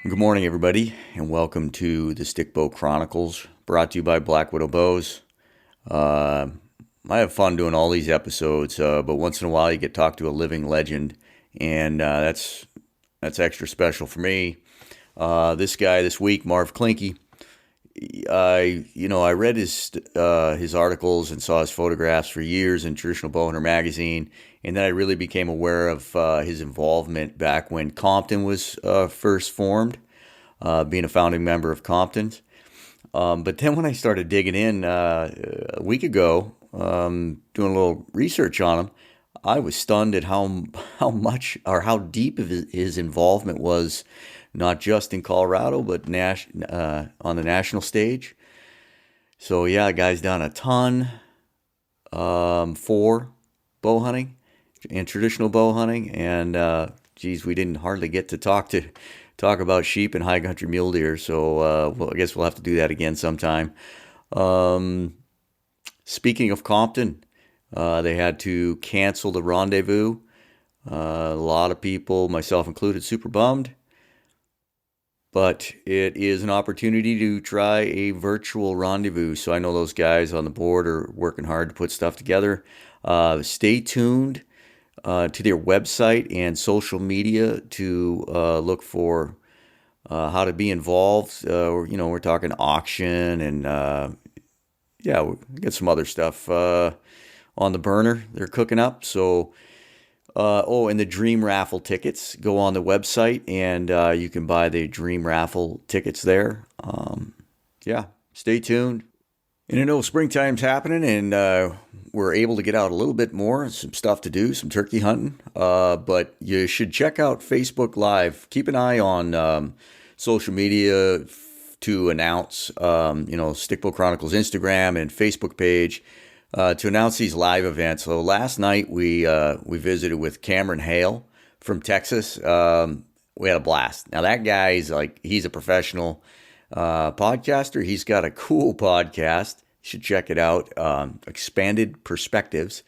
Good morning, everybody, and welcome to the Stickbow Chronicles, brought to you by Blackwidow Bows. Uh, I have fun doing all these episodes, but once in a while you get to talk to a living legend, and that's extra special for me. This guy this week, Marv Clyncke. I read his articles and saw his photographs for years in Traditional Bowhunter magazine, and then I really became aware of his involvement back when Compton was first formed, being a founding member of Compton's. But then when I started digging in a week ago, doing a little research on him, I was stunned at how much or how deep of his involvement was, not just in Colorado, but on the national stage. So yeah, the guy's done a ton for bow hunting and traditional bow hunting, and geez, we didn't hardly get to talk about sheep and high country mule deer. So well, I guess we'll have to do that again sometime. Um, Speaking of Compton, they had to cancel the rendezvous. A lot of people, myself included, super bummed. But it is an opportunity to try a virtual rendezvous. So I know those guys on the board are working hard to put stuff together. Stay tuned to their website and social media to look for how to be involved. We're talking auction and yeah, we get some other stuff on the burner they're cooking up. So, and the Dream Raffle tickets, go on the website and you can buy the Dream Raffle tickets there. Yeah, stay tuned. And I know springtime's happening and we're able to get out a little bit more, some stuff to do, some turkey hunting. But you should check out Facebook Live. Keep an eye on social media to announce, Stickbow Chronicles Instagram and Facebook page to announce these live events. So last night we visited with Cameron Hale from Texas. We had a blast. Now that guy's he's a professional podcaster. He's got a cool podcast. You should check it out. Expanded Perspectives.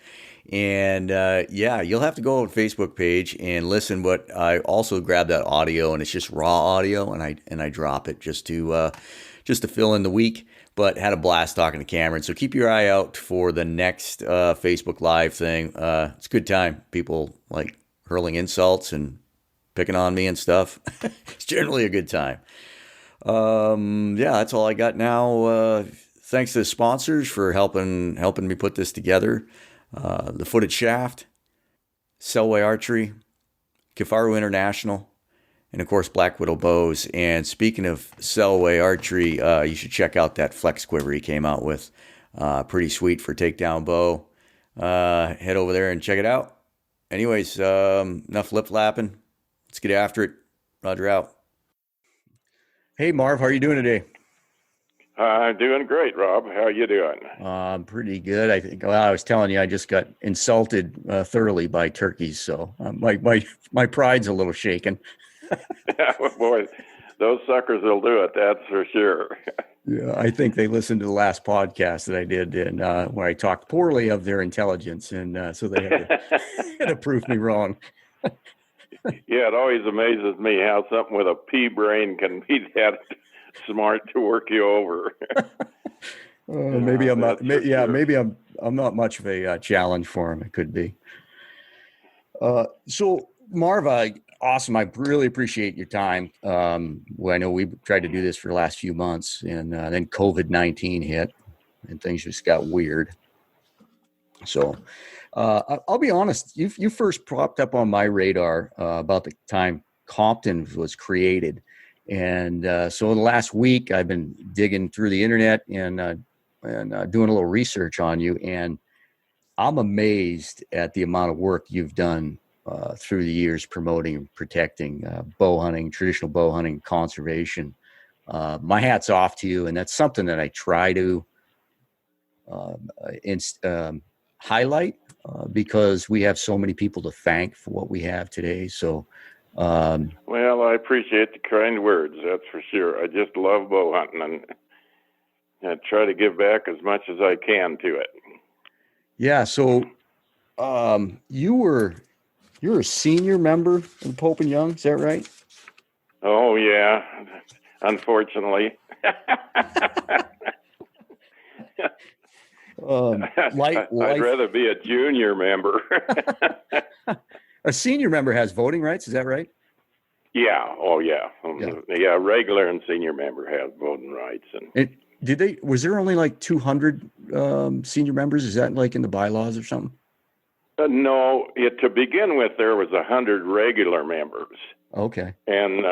And yeah, you'll have to go on Facebook page and listen. But I also grab that audio, and it's just raw audio, and I drop it just to fill in the week. But had a blast talking to Cameron. So keep your eye out for the next Facebook Live thing. It's a good time. People like hurling insults and picking on me and stuff. It's generally a good time. Yeah, that's all I got now. Thanks to the sponsors for helping me put this together. The Footed Shaft, Selway Archery, Kifaru International, and of course Blackwidow Bows. And speaking of Selway Archery, you should check out that flex quiver he came out with. Pretty sweet for takedown bow. Head over there and check it out. Anyways, enough lip flapping. Let's get after it. Roger out. Hey Marv, how are you doing today? I'm doing great, Rob. How are you doing? Pretty good. I think. Well, I was telling you, I just got insulted thoroughly by turkeys, so my pride's a little shaken. Yeah, boy, those suckers will do it. That's for sure. Yeah, I think they listened to the last podcast that I did, and where I talked poorly of their intelligence, and so they had to prove me wrong. Yeah, it always amazes me how something with a pea brain can be that smart to work you over. Maybe I'm not. Yeah, sure. maybe I'm not much of a challenge for him. It could be. So Marv, awesome. I really appreciate your time. Well, I know we've tried to do this for the last few months, and then COVID-19 hit, and things just got weird. So I'll be honest. You first popped up on my radar about the time Compton was created. And so the last week I've been digging through the internet and doing a little research on you, and I'm amazed at the amount of work you've done through the years promoting and protecting bow hunting, traditional bow hunting, conservation. My hat's off to you, and that's something that I try to highlight because we have so many people to thank for what we have today. So. Well, I appreciate the kind words, that's for sure. I just love bow hunting, and I try to give back as much as I can to it. Yeah, so you're a senior member of the Pope and Young, is that right? Oh yeah, unfortunately. I'd Life. rather be a junior member. A senior member has voting rights. Is that right? Yeah. Oh yeah. Yeah. Yeah. Regular and senior member have voting rights, and Was there only like 200 senior members? Is that like in the bylaws or something? no. To begin with, there was 100 regular members, Okay. and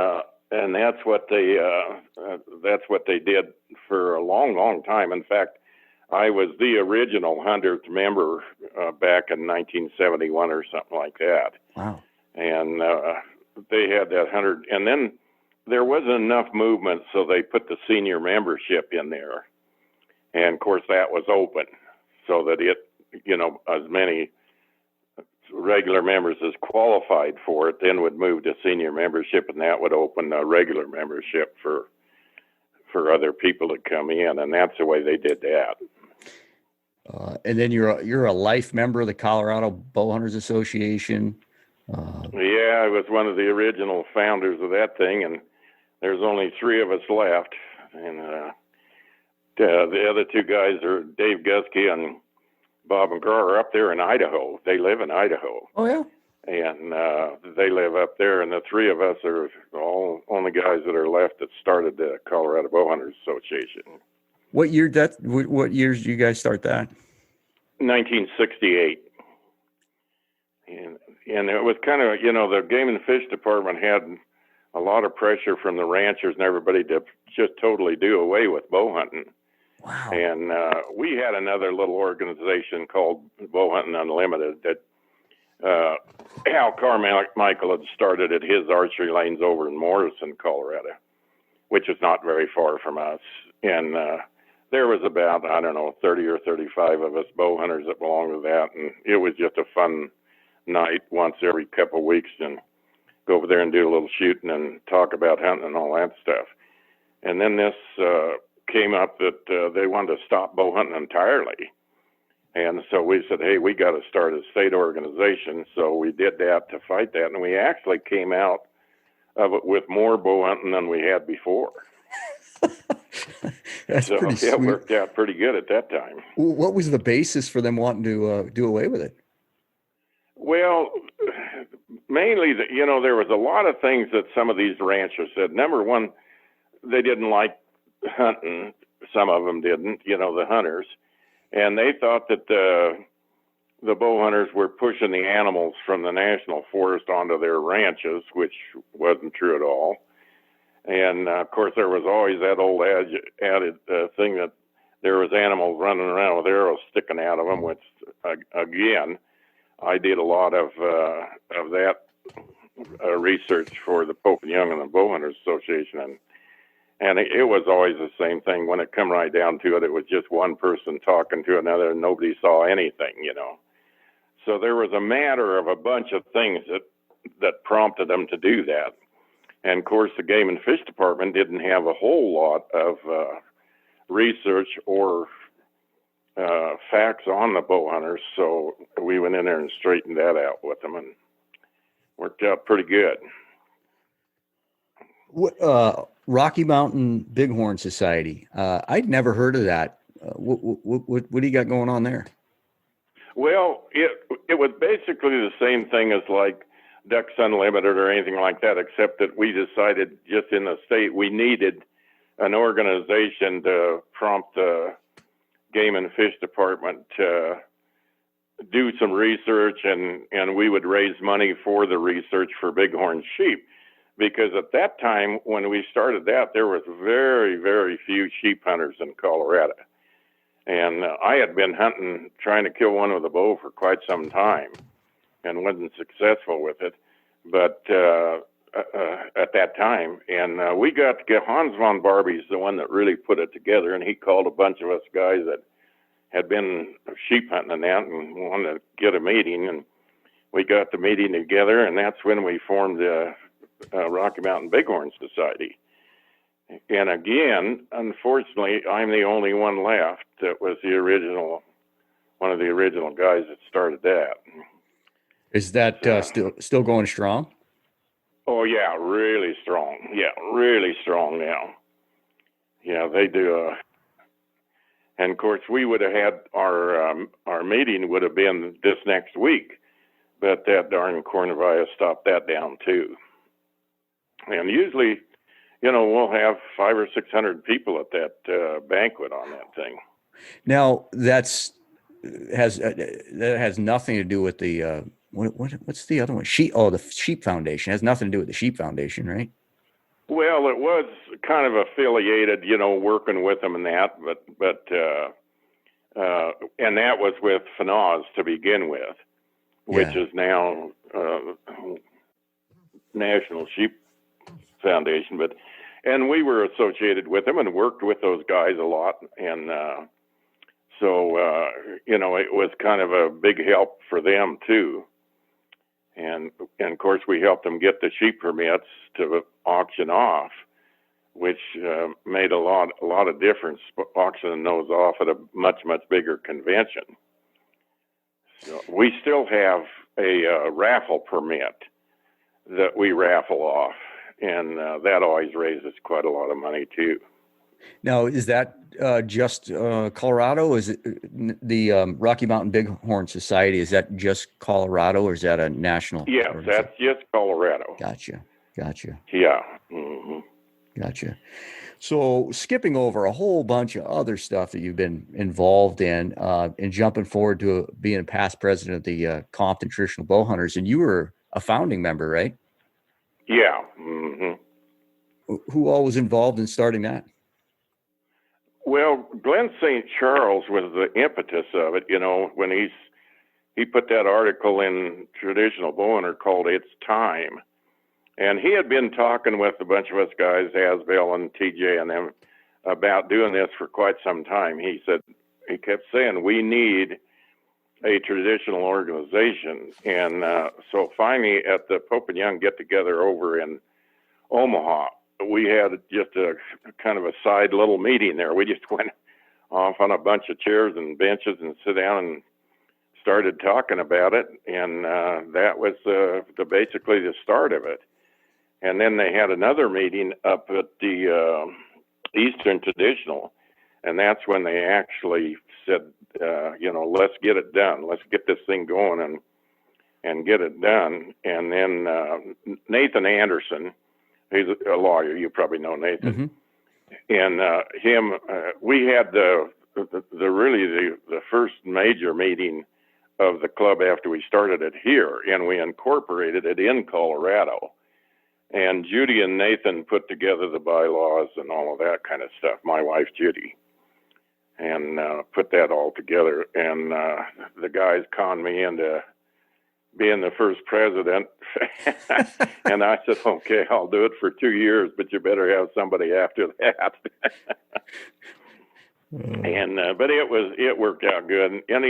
that's what they did for a long, long time. In fact, I was the original 100th member back in 1971 or something like that. Wow. And they had that 100, and then there wasn't enough movement, so they put the senior membership in there. And of course, that was open, so that as many regular members as qualified for it then would move to senior membership, and that would open a regular membership for other people to come in, and that's the way they did that. And then you're a life member of the Colorado Bowhunters Association. Yeah, I was one of the original founders of that thing, and there's only 3 of us left. And the other 2 guys are Dave Guskey and Bob McGraw are up there in Idaho. They live in Idaho. Oh yeah. And they live up there, and the 3 of us are all only guys that are left that started the Colorado Bowhunters Association. What years did you guys start that? 1968. And it was kind of, the Game and Fish Department had a lot of pressure from the ranchers and everybody to just totally do away with bow hunting. Wow. And we had another little organization called Bowhunting Unlimited that Al Carmichael had started at his archery lanes over in Morrison, Colorado, which is not very far from us. And there was about, 30 or 35 of us bow hunters that belonged to that. And it was just a fun night once every couple of weeks and go over there and do a little shooting and talk about hunting and all that stuff. And then this came up that they wanted to stop bow hunting entirely. And so we said, hey, we got to start a state organization. So we did that to fight that. And we actually came out of it with more bow hunting than we had before. That's so pretty sweet. It worked out pretty good at that time. What was the basis for them wanting to do away with it? Well, mainly, there was a lot of things that some of these ranchers said. Number one, they didn't like hunting. Some of them didn't, the hunters. And they thought that the bow hunters were pushing the animals from the national forest onto their ranches, which wasn't true at all. And, of course, there was always that old added thing that there was animals running around with arrows sticking out of them, which, again, I did a lot of that research for the Pope and Young and the Bowhunters Association, and it was always the same thing. When it come right down to it, it was just one person talking to another, and nobody saw anything, So there was a matter of a bunch of things that prompted them to do that. And, of course, the Game and Fish Department didn't have a whole lot of research or facts on the bow hunters, so we went in there and straightened that out with them, and worked out pretty good. Rocky Mountain Bighorn Society. I'd never heard of that. What do you got going on there? Well, it was basically the same thing as like Ducks Unlimited or anything like that, except that we decided just in the state we needed an organization to prompt the Game and Fish Department to do some research, and we would raise money for the research for bighorn sheep. Because at that time, when we started that, there was very, very few sheep hunters in Colorado. And I had been hunting, trying to kill one with a bow for quite some time and wasn't successful with it. But at that time, and we got to get Hans von Barbie's the one that really put it together, and he called a bunch of us guys that had been sheep hunting and that and wanted to get a meeting. And we got the meeting together, and that's when we formed the Rocky Mountain Bighorn Society. And again, unfortunately, I'm the only one left that was one of the original guys that started that. Is that still going strong? Oh yeah, really strong. Yeah, really strong now. Yeah, they do. And of course, we would have had our meeting would have been this next week, but that darn coronavirus stopped that down too. And usually, we'll have 500 or 600 people at that banquet on that thing. Now that has nothing to do with the what's the other one? The Sheep Foundation. It has nothing to do with the Sheep Foundation, right? Well, it was kind of affiliated, working with them and that, but and that was with FNAWS to begin with, which is now National Sheep Foundation. And we were associated with them and worked with those guys a lot, and so it was kind of a big help for them too. And of course, we helped them get the sheep permits to auction off, which made a lot of difference, auctioning those off at a much bigger convention. So we still have a raffle permit that we raffle off, and that always raises quite a lot of money too. Now, is that just Colorado? Is it the Rocky Mountain Bighorn Society? Is that just Colorado, or is that a national? Yes, that's just Colorado. Gotcha. Yeah. Mm-hmm. Gotcha. So skipping over a whole bunch of other stuff that you've been involved in, and jumping forward to being a past president of the Compton Traditional Bow Hunters, and you were a founding member, right? Yeah. Mm-hmm. Who all was involved in starting that? Well, Glenn St. Charles was the impetus of it, when he put that article in Traditional Bow Hunter called "It's Time." And he had been talking with a bunch of us guys, Asbel and TJ and them, about doing this for quite some time. He kept saying, we need a traditional organization. And so finally at the Pope and Young get-together over in Omaha, we had just a kind of a side little meeting there. We just went off on a bunch of chairs and benches and sit down and started talking about it. And that was basically the start of it. And then they had another meeting up at the Eastern Traditional, and that's when they actually said, let's get it done. Let's get this thing going and get it done. And then Nathan Anderson, he's a lawyer. You probably know Nathan. Mm-hmm. And we had the first major meeting of the club after we started it here, and we incorporated it in Colorado. And Judy and Nathan put together the bylaws and all of that kind of stuff, my wife, Judy, and put that all together. And the guys conned me into being the first president. And I said, okay, I'll do it for 2 years, but you better have somebody after that. But it worked out good. And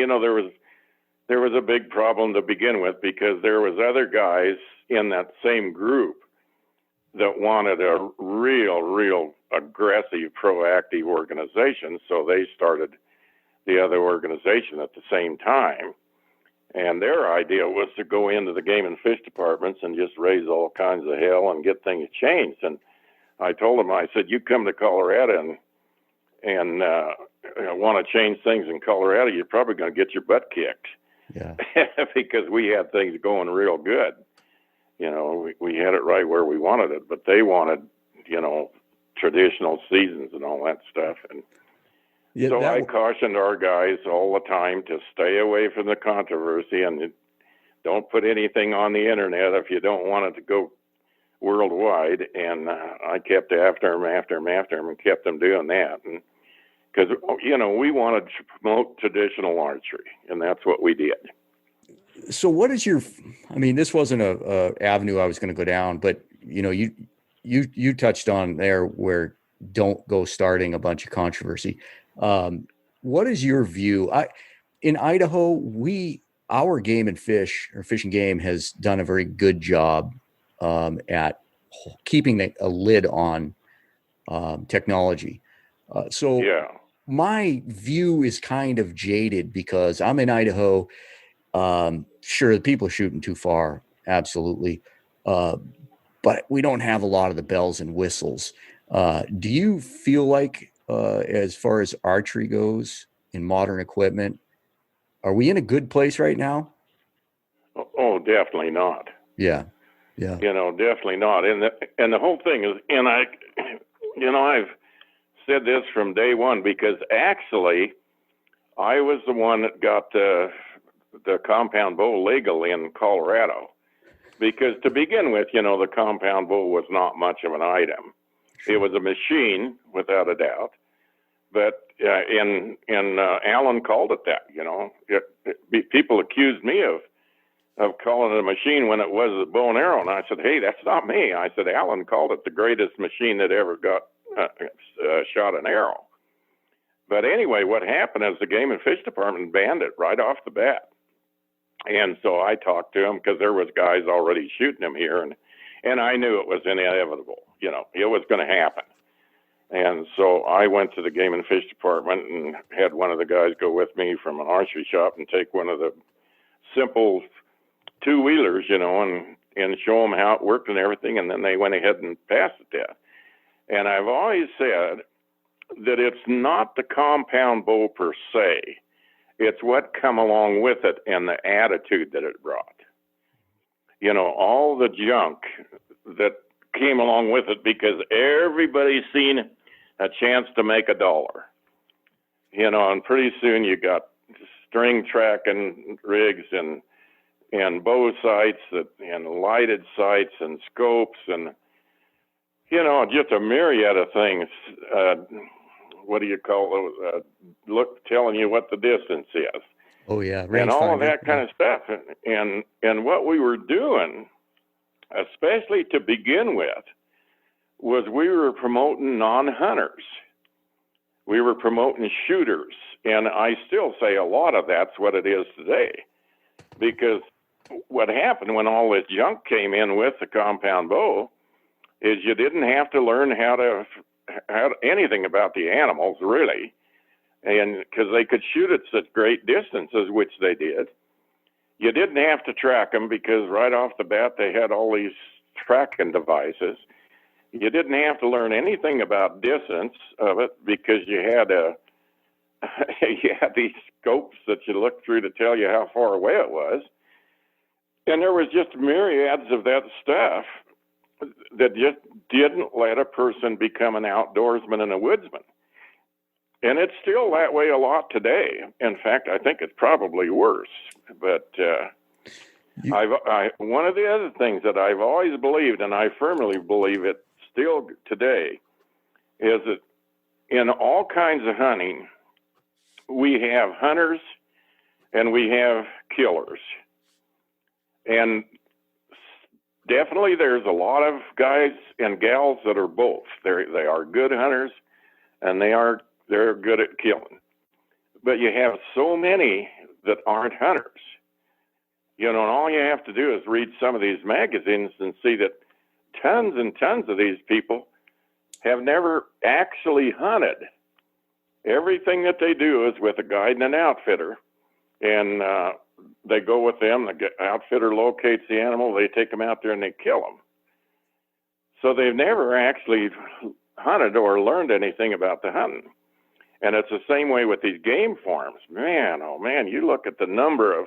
there was a big problem to begin with, because there was other guys in that same group that wanted a real aggressive, proactive organization. So they started the other organization at the same time. And their idea was to go into the game and fish departments and just raise all kinds of hell and get things changed. And I told them, I said, you come to Colorado and want to change things in Colorado, you're probably going to get your butt kicked. Yeah. Because we had things going real good. We had it right where we wanted it, but they wanted, traditional seasons and all that stuff. And so I cautioned our guys all the time to stay away from the controversy and don't put anything on the internet if you don't want it to go worldwide. And I kept after them and kept them doing that. And because, we wanted to promote traditional archery, and that's what we did. So what is this wasn't a avenue I was going to go down, but you touched on there where don't go starting a bunch of controversy. What is your view? In Idaho, our game and fish, or Fish and Game, has done a very good job at keeping a lid on technology. My view is kind of jaded because I'm in Idaho. Sure, the people are shooting too far, absolutely. but we don't have a lot of the bells and whistles. Do you feel like, as far as archery goes in modern equipment, are we in a good place right now? Oh, definitely not. Yeah. Yeah. Definitely not. And the whole thing is, and I've said this from day one, because actually I was the one that got the compound bow legal in Colorado, because to begin with, the compound bow was not much of an item. It was a machine without a doubt, but Alan called it that. People accused me of calling it a machine when it was a bow and arrow, and I said, hey, that's not me. I said, Alan called it the greatest machine that ever got shot an arrow. But anyway, what happened is the Game and Fish Department banned it right off the bat. And so I talked to him, because there was guys already shooting him here, and I knew it was inevitable. It was going to happen. And so I went to the Game and Fish Department and had one of the guys go with me from an archery shop and take one of the simple two-wheelers, and show them how it worked and everything, and then they went ahead and passed it there. And I've always said that it's not the compound bow per se. It's what come along with it and the attitude that it brought. All the junk that came along with it, because everybody's seen a chance to make $1. And pretty soon you got string tracking rigs and bow sights and lighted sights and scopes and, just a myriad of things. What do you call those? Telling you what the distance is. Oh yeah. And all of that kind of stuff. And what we were doing, especially to begin with, was we were promoting non-hunters. We were promoting shooters. And I still say a lot of that's what it is today. Because what happened when all this junk came in with the compound bow is you didn't have to learn how to anything about the animals, really. And because they could shoot at such great distances, which they did. You didn't have to track them, because right off the bat they had all these tracking devices. You didn't have to learn anything about distance of it, because you had you had these scopes that you looked through to tell you how far away it was. And there was just myriads of that stuff that just didn't let a person become an outdoorsman and a woodsman. And it's still that way a lot today. In fact, I think it's probably worse. But one of the other things that I've always believed, and I firmly believe it still today, is that in all kinds of hunting, we have hunters and we have killers. And definitely there's a lot of guys and gals that are both. They are good hunters and they're good at killing. But you have so many that aren't hunters. And all you have to do is read some of these magazines and see that tons and tons of these people have never actually hunted. Everything that they do is with a guide and an outfitter, and they go with them. The outfitter locates the animal, they take them out there and they kill them. So they've never actually hunted or learned anything about the hunting. And it's the same way with these game farms. Man, oh man, you look at the number of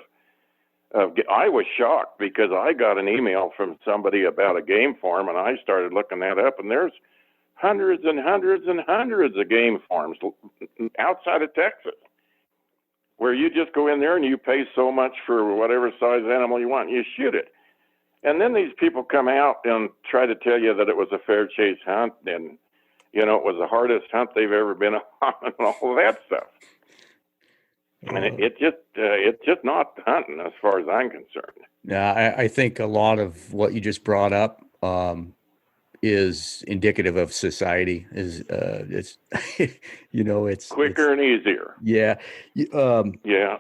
I was shocked, because I got an email from somebody about a game farm, and I started looking that up, and there's hundreds and hundreds and hundreds of game farms outside of Texas, where you just go in there and you pay so much for whatever size animal you want, and you shoot it. And then these people come out and try to tell you that it was a fair chase hunt, and it was the hardest hunt they've ever been on, and all that stuff. And it's just not hunting as far as I'm concerned. Yeah, I think a lot of what you just brought up is indicative of society. It's it's quicker and easier. Yeah. Yeah.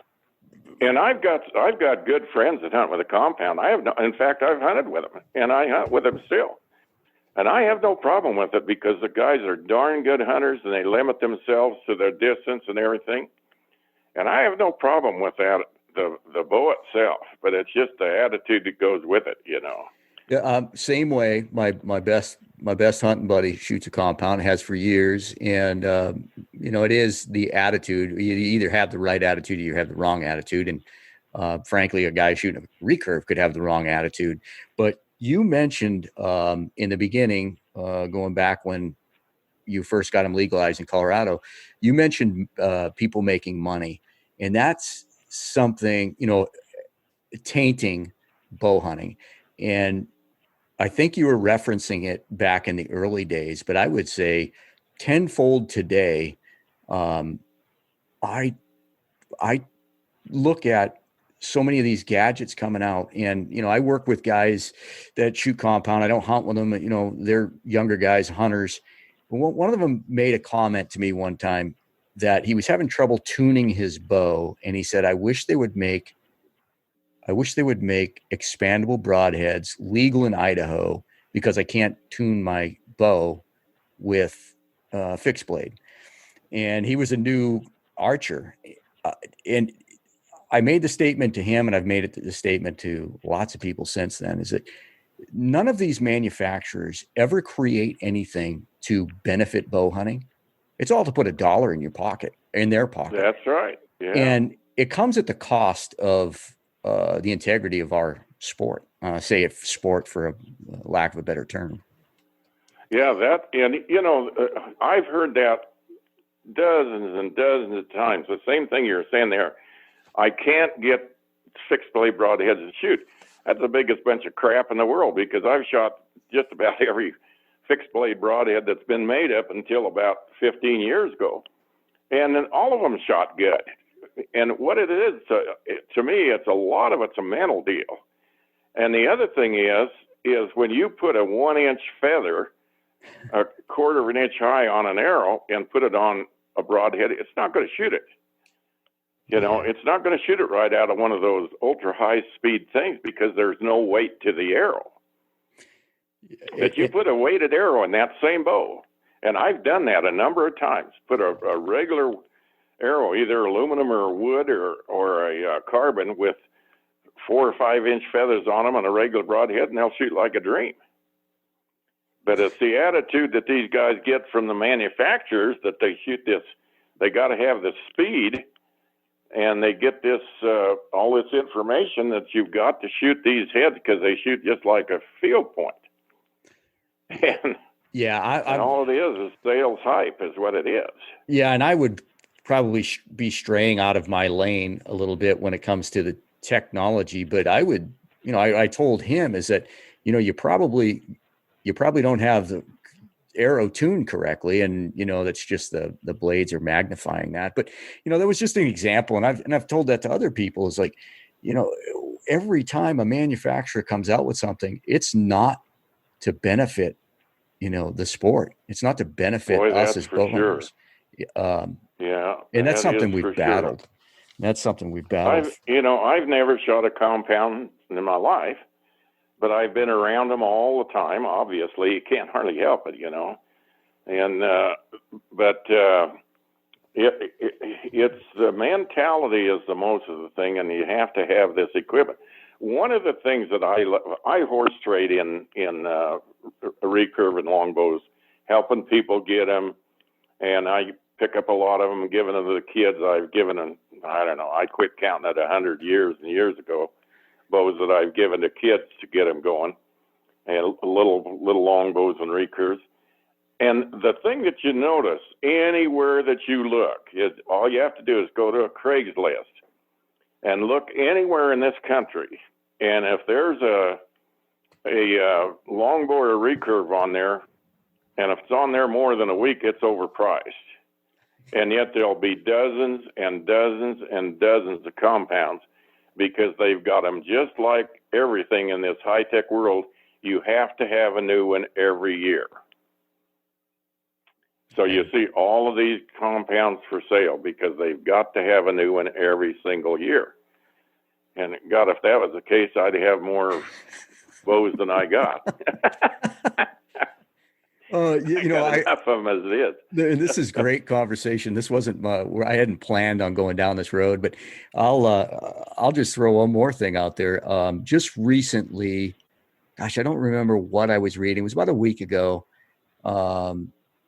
And I've got good friends that hunt with a compound. In fact, I've hunted with them, and I hunt with them still. And I have no problem with it, because the guys are darn good hunters, and they limit themselves to their distance and everything. And I have no problem with that, the bow itself, but it's just the attitude that goes with it, Yeah, same way. My best hunting buddy shoots a compound, has for years, and it is the attitude. You either have the right attitude or you have the wrong attitude. And frankly, a guy shooting a recurve could have the wrong attitude. But you mentioned in the beginning, going back when you first got them legalized in Colorado, you mentioned people making money, and that's something, tainting bow hunting. And I think you were referencing it back in the early days, but I would say tenfold today. Um, I I look at so many of these gadgets coming out, and I work with guys that shoot compound. I don't hunt with them. They're younger guys, hunters. One of them made a comment to me one time that he was having trouble tuning his bow, and he said, I wish they would make expandable broadheads legal in Idaho because I can't tune my bow with fixed blade." And he was a new archer. And I made the statement to him, and I've made the statement to lots of people since then, is that none of these manufacturers ever create anything to benefit bow hunting. It's all to put $1 in your pocket, in their pocket. That's right. Yeah. And it comes at the cost of the integrity of our sport, say it sport for a lack of a better term. Yeah, I've heard that dozens and dozens of times. The same thing you're saying there. I can't get fixed blade broadheads to shoot. That's the biggest bunch of crap in the world, because I've shot just about every fixed blade broadhead that's been made up until about 15 years ago. And then all of them shot good. And what it is, to me, it's a lot of it's a mental deal. And the other thing is when you put a 1-inch feather, a quarter of an inch high on an arrow, and put it on a broadhead, it's not going to shoot it. It's not going to shoot it right out of one of those ultra high speed things, because there's no weight to the arrow. But you put a weighted arrow in that same bow, and I've done that a number of times, put a regular arrow, either aluminum or wood or a carbon, with 4 or 5 inch feathers on them and a regular broadhead, and they'll shoot like a dream. But it's the attitude that these guys get from the manufacturers, that they shoot this, they got to have the speed, and they get this all this information that you've got to shoot these heads, because they shoot just like a field point. And yeah, and all it is sales hype, is what it is. Yeah, and I would probably be straying out of my lane a little bit when it comes to the technology, but I would, I told him is that, you probably don't have the arrow tuned correctly, and that's just the blades are magnifying that. But that was just an example, and I've told that to other people, is like, every time a manufacturer comes out with something, it's not to benefit the sport. It's not to benefit us as bow hunters. Yeah, and that's something we've battled. Sure. That's something we've battled. I've never shot a compound in my life, but I've been around them all the time. Obviously, you can't hardly help it, And it's the mentality is the most of the thing, and you have to have this equipment. One of the things that I horse trade in recurve and longbows, helping people get them, and I pick up a lot of them, giving them to the kids. I've given them, I don't know, I quit counting at 100 years and years ago, bows that I've given to kids to get them going, and little longbows and recurves. And the thing that you notice anywhere that you look is, all you have to do is go to a Craigslist and look anywhere in this country, and if there's a longbow or a recurve on there, and if it's on there more than a week, it's overpriced. And yet there'll be dozens and dozens and dozens of compounds, because they've got them just like everything in this high-tech world. You have to have a new one every year. So you see all of these compounds for sale, because they've got to have a new one every single year. And God, if that was the case, I'd have more bows than I got. Enough of them as it is. This is great conversation. This wasn't where I hadn't planned on going down this road, but I'll just throw one more thing out there. Just recently, gosh, I don't remember what I was reading. It was about a week ago.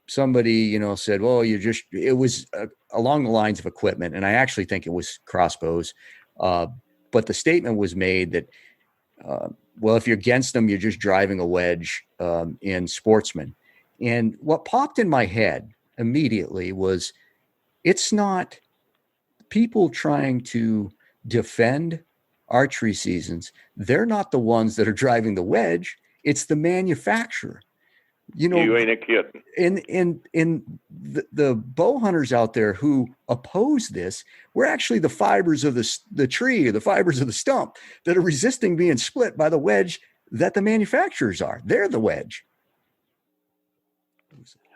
Somebody, said, well, it was along the lines of equipment. And I actually think it was crossbows. But the statement was made that, well, if you're against them, you're just driving a wedge in sportsmen. And what popped in my head immediately was, it's not people trying to defend archery seasons. They're not the ones that are driving the wedge. It's the manufacturer. You ain't a kidding. In the bow hunters out there who oppose this, we're actually the fibers of the tree or the fibers of the stump that are resisting being split by the wedge that the manufacturers are. They're the wedge.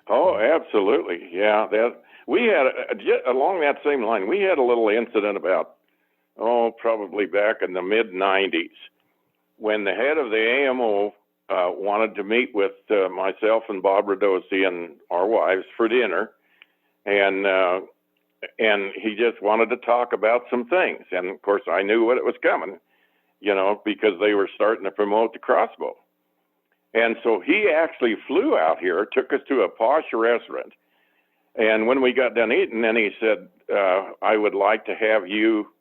Oh, absolutely. Yeah. We had, along that same line, we had a little incident about, probably back in the mid-90s when the head of the AMO wanted to meet with myself and Bob Radosi and our wives for dinner, and he just wanted to talk about some things. And of course, I knew what it was coming, because they were starting to promote the crossbow. And so he actually flew out here, took us to a posh restaurant, and when we got done eating, then he said, "I would like to have you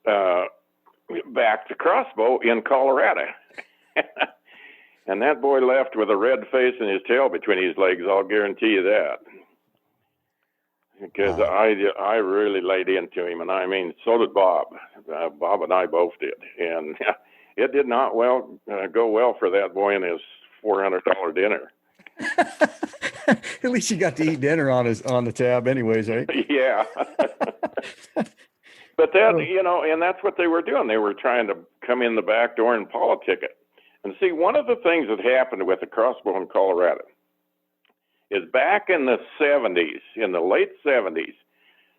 back to crossbow in Colorado." And that boy left with a red face and his tail between his legs. I'll guarantee you that, because I really laid into him, and I mean, so did Bob. Bob and I both did, and it did not go well for that boy and his $400 dinner. At least you got to eat dinner on the tab, anyways, right? Yeah. But that, and that's what they were doing. They were trying to come in the back door and politic it. And see, one of the things that happened with the crossbow in Colorado is back in the 70s, in the late 70s,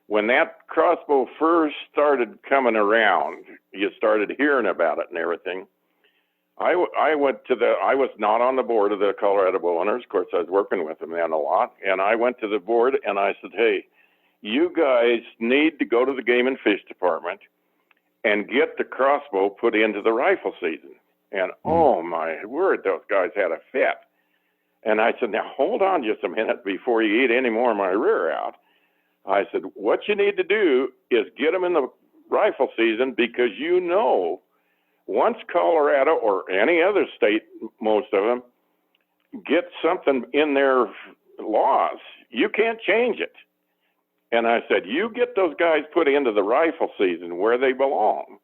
when that crossbow first started coming around, you started hearing about it and everything. I was not on the board of the Colorado Bowhunters. Of course, I was working with them then a lot. And I went to the board and I said, hey, you guys need to go to the Game and Fish Department and get the crossbow put into the rifle season. And oh my word, those guys had a fit. And I said, now hold on just a minute before you eat any more of my rear out. I said, what you need to do is get them in the rifle season, because once Colorado or any other state, most of them, get something in their laws, you can't change it. And I said, you get those guys put into the rifle season where they belong.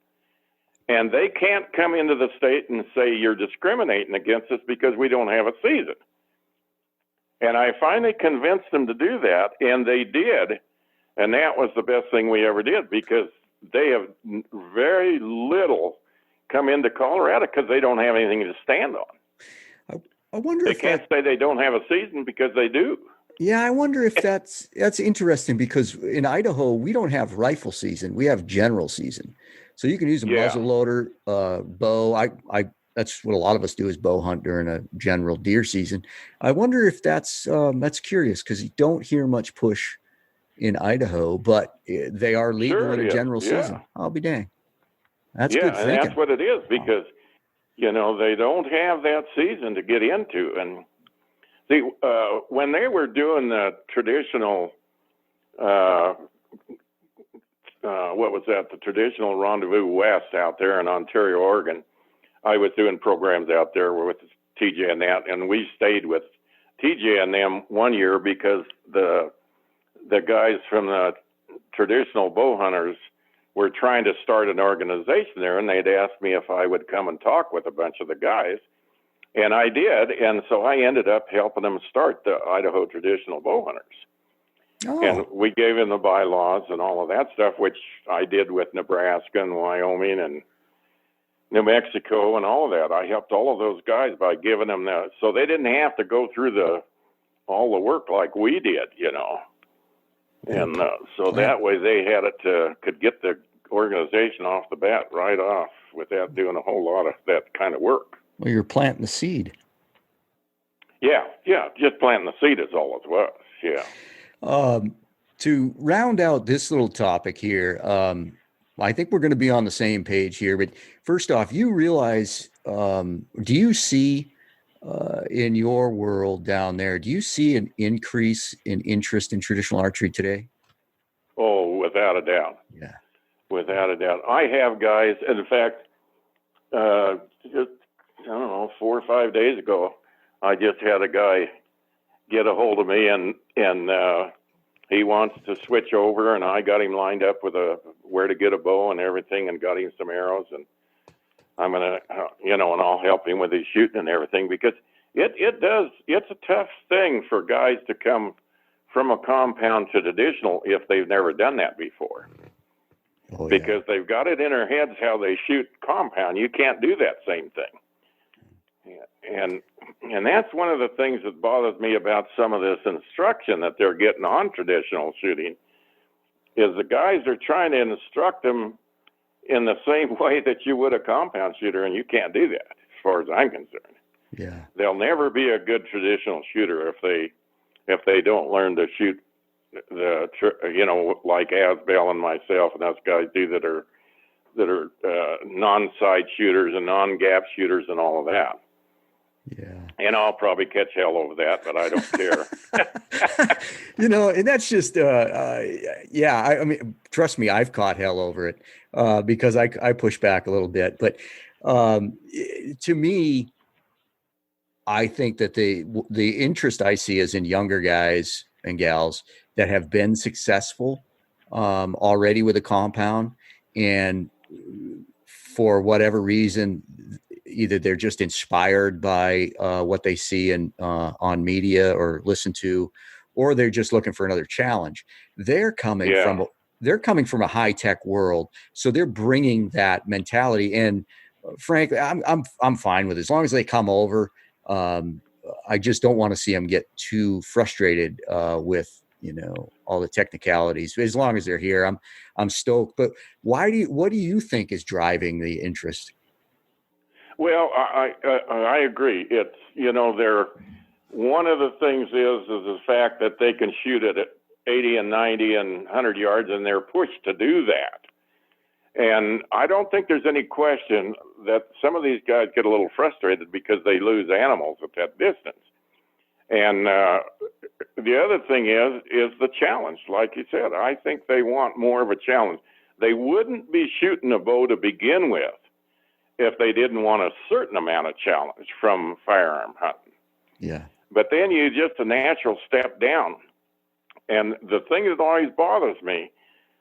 And they can't come into the state and say you're discriminating against us because we don't have a season. And I finally convinced them to do that, and they did. And that was the best thing we ever did, because they have very little come into Colorado because they don't have anything to stand on. I wonder if they can't say they don't have a season, because they do. Yeah, I wonder if that's interesting, because in Idaho we don't have rifle season; we have general season. So you can use a muzzle loader, bow. That's what a lot of us do, is bow hunt during a general deer season. I wonder if that's curious, because you don't hear much push in Idaho, but they are legal in a general season. I'll be dang. That's good thinking. And that's what it is, because they don't have that season to get into. And see, when they were doing the traditional, the traditional Rendezvous West out there in Ontario, Oregon, I was doing programs out there with TJ and that, and we stayed with TJ and them one year because the guys from the traditional bow hunters were trying to start an organization there, and they'd asked me if I would come and talk with a bunch of the guys, and I did. And so I ended up helping them start the Idaho Traditional Bow Hunters. And we gave them the bylaws and all of that stuff, which I did with Nebraska and Wyoming and New Mexico and all of that. I helped all of those guys by giving them that, so they didn't have to go through all the work like we did, And so that way they had it could get the organization off the bat right off without doing a whole lot of that kind of work. Well, you're planting the seed. Yeah, just planting the seed is all it was. Yeah. To round out this little topic here, I think we're going to be on the same page here. But first off, you realize do you see in your world down there, do you see an increase in interest in traditional archery today? Oh, without a doubt. Yeah. Without a doubt. I have guys, and in fact, just, I don't know, 4 or 5 days ago, I just had a guy get a hold of me, and he wants to switch over, and I got him lined up with where to get a bow and everything, and got him some arrows, and I'm gonna, and I'll help him with his shooting and everything, because it's a tough thing for guys to come from a compound to traditional if they've never done that before. Oh, yeah. Because they've got it in their heads how they shoot compound. You can't do that same thing. And that's one of the things that bothers me about some of this instruction that they're getting on traditional shooting, is the guys are trying to instruct them in the same way that you would a compound shooter, and you can't do that as far as I'm concerned. Yeah. They'll never be a good traditional shooter if they don't learn to shoot like Asbel and myself and us guys do that are non-side shooters and non-gap shooters and all of that. Yeah. And I'll probably catch hell over that, but I don't care. And that's just, I mean, trust me, I've caught hell over it because I push back a little bit. But to me, I think that the interest I see is in younger guys and gals that have been successful already with a compound, and for whatever reason, either they're just inspired by what they see on media or listen to, or they're just looking for another challenge. They're coming from a high tech world, so they're bringing that mentality. And frankly, I'm fine with it as long as they come over. I just don't want to see them get too frustrated with all the technicalities. As long as they're here, I'm stoked. But what do you think is driving the interest? Well, I agree. It's they're one of the things is the fact that they can shoot it at 80 and 90 and 100 yards, and they're pushed to do that. And I don't think there's any question that some of these guys get a little frustrated because they lose animals at that distance. And the other thing is the challenge. Like you said, I think they want more of a challenge. They wouldn't be shooting a bow to begin with if they didn't want a certain amount of challenge from firearm hunting. Yeah. But then you just a natural step down. And the thing that always bothers me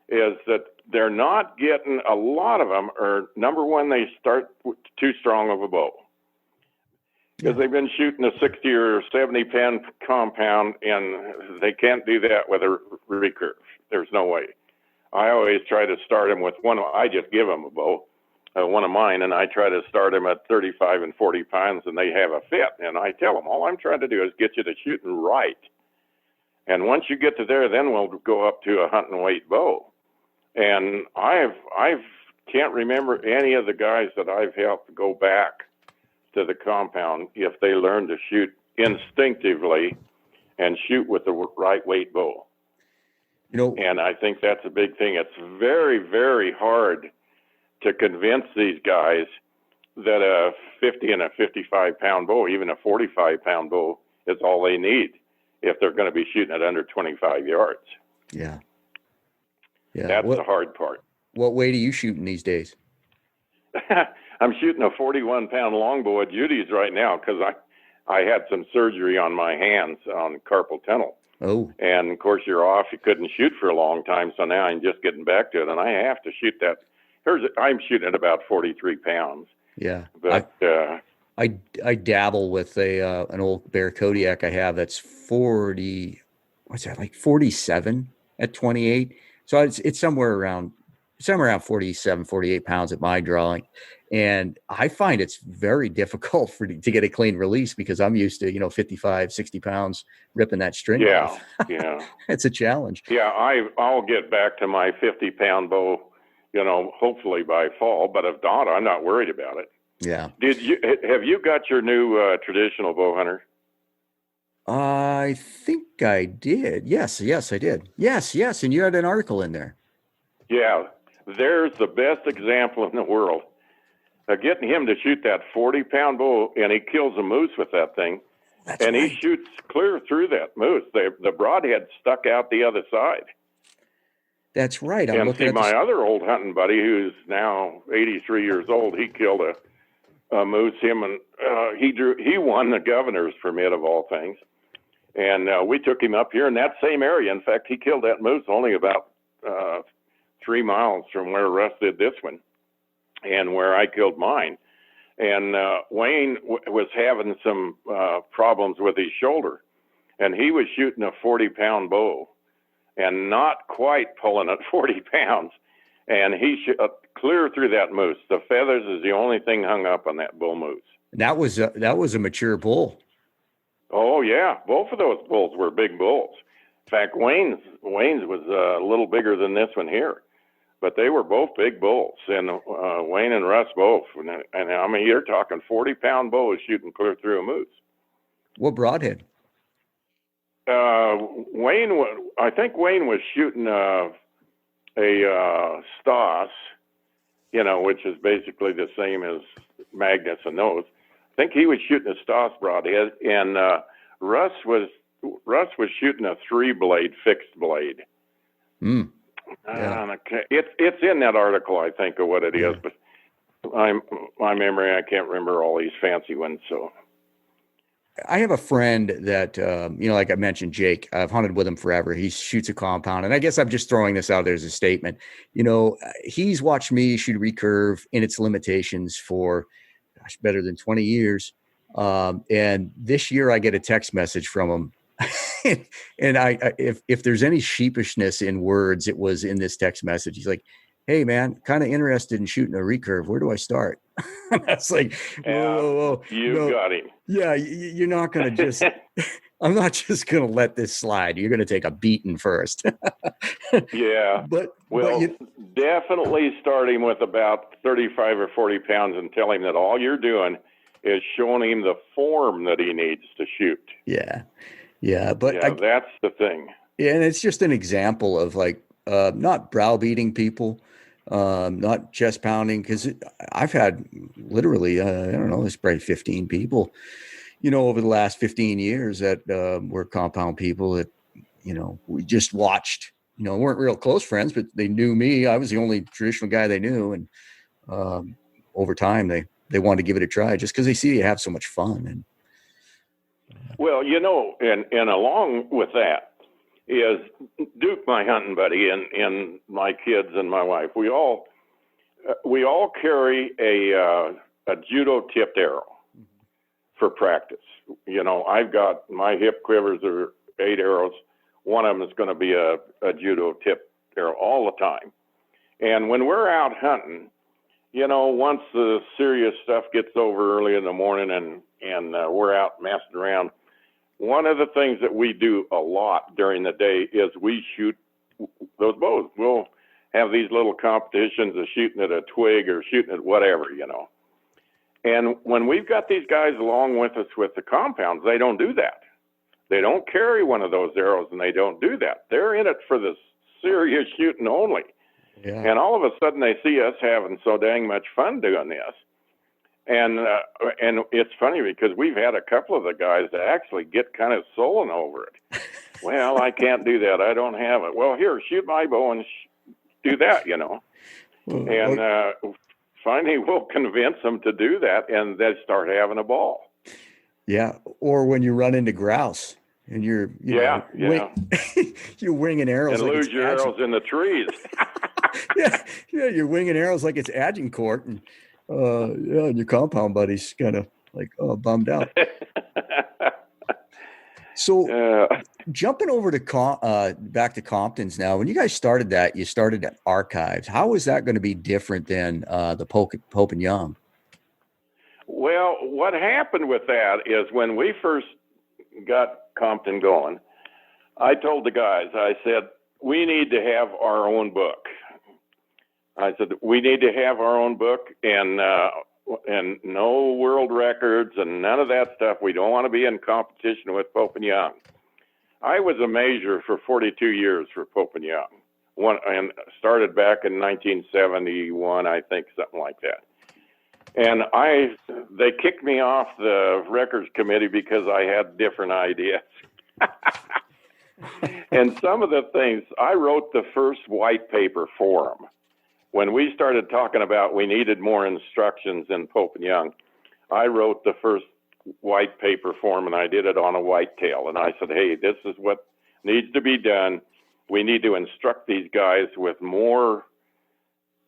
is that they're not getting, a lot of them are, number one, they start with too strong of a bow. Because they've been shooting a 60 or 70 pound compound, and they can't do that with a recurve. There's no way. I always try to start them with I just give them a bow, one of mine, and I try to start them at 35 and 40 pounds, and they have a fit. And I tell them, all I'm trying to do is get you to shooting right. And once you get to there, then we'll go up to a hunting weight bow. And I can't remember any of the guys that I've helped go back to the compound if they learn to shoot instinctively and shoot with the right weight bow. And I think that's a big thing. It's very, very hard to convince these guys that a 50 and a 55 pound bow, even a 45 pound bow, is all they need if they're going to be shooting at under 25 yards. Yeah. That's the hard part. What weight are you shooting these days? I'm shooting a 41 pound longbow at Judy's right now because I had some surgery on my hands on carpal tunnel. Oh. And of course you're off. You couldn't shoot for a long time. So now I'm just getting back to it. And I have to shoot that. I'm shooting at about 43 pounds. Yeah. But I dabble with an old Bear Kodiak I have that's 40. What's that, like 47 at 28? So it's somewhere around 47, 48 pounds at my drawing. And I find it's very difficult to get a clean release because I'm used to, 55, 60 pounds ripping that string off. Yeah. It's a challenge. Yeah. I'll get back to my 50 pound bow, hopefully by fall, but if not, I'm not worried about it. Yeah. Have you got your new traditional bow hunter? I think I did. Yes, I did. Yes. And you had an article in there. Yeah. There's the best example in the world. getting him to shoot that 40-pound bow, and he kills a moose with that thing. That's and right. He shoots clear through that moose. The broadhead stuck out the other side. That's right. I'm and looking see, at my other old hunting buddy, who's now 83 years old, he killed a moose. He won the governor's permit of all things. And we took him up here in that same area. In fact, he killed that moose only about 3 miles from where Russ did this one and where I killed mine. And Wayne was having some problems with his shoulder, and he was shooting a 40-pound bow and not quite pulling at 40 pounds. And he clear through that moose. The feathers is the only thing hung up on that bull moose. That was a mature bull. Oh yeah, both of those bulls were big bulls. In fact, Wayne's was a little bigger than this one here, but they were both big bulls. And Wayne and Russ both. And I mean, you're talking 40-pound bows shooting clear through a moose. What broadhead? I think Wayne was shooting a Stoss, which is basically the same as Magnus and those. I think he was shooting a Stoss broadhead, and Russ was shooting a 3-blade fixed blade. Mm. Yeah. It's in that article, I think, of what it is, but my memory, I can't remember all these fancy ones. So I have a friend that, like I mentioned, Jake, I've hunted with him forever. He shoots a compound. And I guess I'm just throwing this out there as a statement. He's watched me shoot a recurve in its limitations for better than 20 years. And this year I get a text message from him. And if there's any sheepishness in words, it was in this text message. He's like, "Hey man, kind of interested in shooting a recurve. Where do I start?" That's like, whoa. You got him. Yeah. You're not going to just, I'm not just going to let this slide. You're going to take a beating first. Yeah. But definitely start him with about 35 or 40 pounds and tell him that all you're doing is showing him the form that he needs to shoot. Yeah. Yeah. But that's the thing. Yeah. And it's just an example of not browbeating people, not chest pounding. Cause I've had literally, I don't know, there's probably 15 people, over the last 15 years that were compound people that, we just watched, weren't real close friends, but they knew me. I was the only traditional guy they knew. And over time, they wanted to give it a try just because they see you have so much fun. And well, and along with that is Duke, my hunting buddy, and my kids and my wife. We all carry a judo tipped arrow for practice. I've got my hip quivers are 8 arrows. One of them is going to be a judo tipped arrow all the time. And when we're out hunting, once the serious stuff gets over early in the morning and we're out messing around, one of the things that we do a lot during the day is we shoot those bows. We'll have these little competitions of shooting at a twig or shooting at whatever, And when we've got these guys along with us with the compounds, they don't do that. They don't carry one of those arrows, and they don't do that. They're in it for the serious shooting only. yeah. And all of a sudden they see us having so dang much fun doing this. And it's funny because we've had a couple of the guys that actually get kind of sullen over it. Well, I can't do that. I don't have it. Well, here, shoot my bow and do that, And finally we'll convince them to do that, and they start having a ball. Yeah. Or when you run into grouse and you're winging arrows and like lose your arrows in the trees. yeah, you're winging arrows like it's Agincourt, and and your compound buddy's kind of bummed out. So jumping over to back to Compton's now, when you guys started that, you started at Archives. How is that going to be different than the Pope and Young? Well, what happened with that is when we first got Compton going, I told the guys, I said, we need to have our own book. I said, we need to have our own book and no world records and none of that stuff. We don't want to be in competition with Pope and Young. I was a major for 42 years for Pope and Young, and started back in 1971, I think, something like that. And they kicked me off the records committee because I had different ideas. And some of the things, I wrote the first white paper for them. When we started talking about we needed more instructions in Pope and Young, I wrote the first white paper for them, and I did it on a whitetail. And I said, hey, this is what needs to be done. We need to instruct these guys with more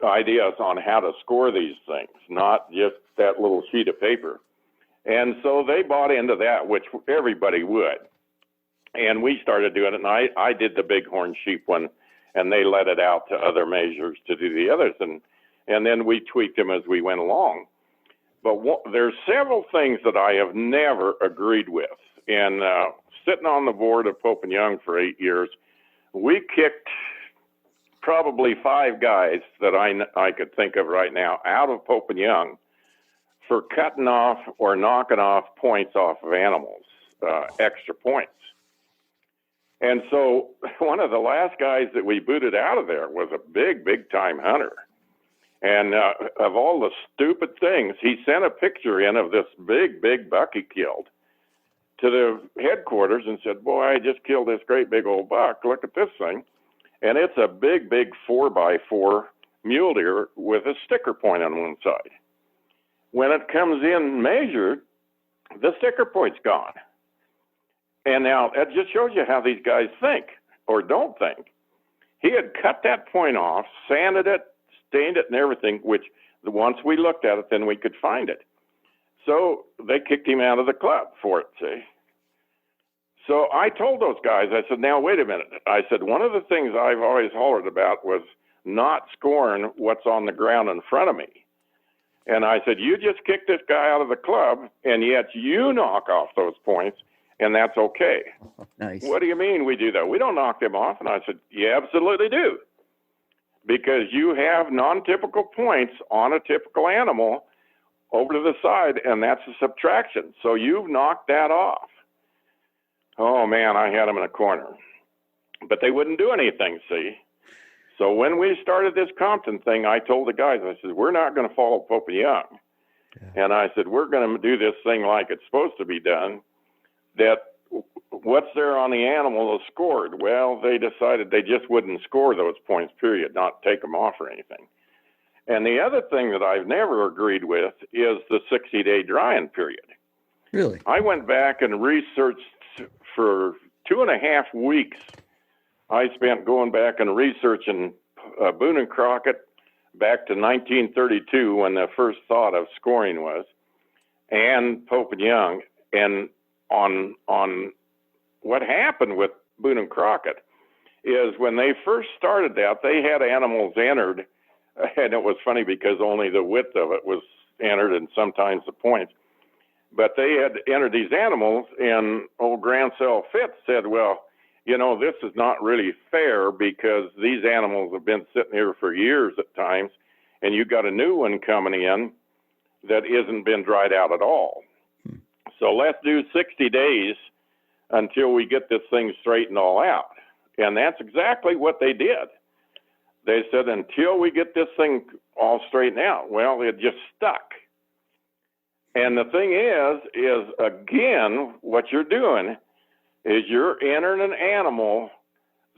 ideas on how to score these things, not just that little sheet of paper. And so they bought into that, which everybody would. And we started doing it, and I did the bighorn sheep one, and they let it out to other measures to do the others, and then we tweaked them as we went along. But there's several things that I have never agreed with. And sitting on the board of Pope and Young for 8 years, we kicked probably 5 guys that I could think of right now out of Pope and Young for cutting off or knocking off points off of animals, extra points. And so one of the last guys that we booted out of there was a big time hunter. And of all the stupid things, he sent a picture in of this big buck he killed to the headquarters and said, boy, I just killed this great big old buck. Look at this thing. And it's a big 4x4 mule deer with a sticker point on one side. When it comes in measured, the sticker point's gone. And now that just shows you how these guys think or don't think. He had cut that point off, sanded it, stained it and everything, which once we looked at it, then we could find it. So they kicked him out of the club for it, see? So I told those guys, I said, now, wait a minute. I said, one of the things I've always hollered about was not scoring what's on the ground in front of me. And I said, you just kicked this guy out of the club, and yet you knock off those points, and that's okay. Nice. What do you mean we do that? We don't knock them off. And I said, you absolutely do. Because you have non-typical points on a typical animal over to the side, and that's a subtraction. So you've knocked that off. Oh, man, I had them in a corner. But they wouldn't do anything, see? So when we started this Compton thing, I told the guys, I said, we're not going to follow Pope and Young. Yeah. And I said, we're going to do this thing like it's supposed to be done, that what's there on the animal is scored. Well, they decided they just wouldn't score those points, period, not take them off or anything. And the other thing that I've never agreed with is the 60-day drying period. Really? I went back and researched for 2.5 weeks. I spent going back and researching Boone and Crockett back to 1932 when the first thought of scoring was, and Pope and Young, and on what happened with Boone and Crockett is when they first started that, they had animals entered, and it was funny because only the width of it was entered and sometimes the points. But they had entered these animals, and old Grancel Fitz said, well, you know, this is not really fair because these animals have been sitting here for years at times, and you got a new one coming in that isn't been dried out at all. So let's do 60 days until we get this thing straightened all out. And that's exactly what they did. They said, until we get this thing all straightened out. Well, it just stuck. And the thing is again, what you're doing is you're entering an animal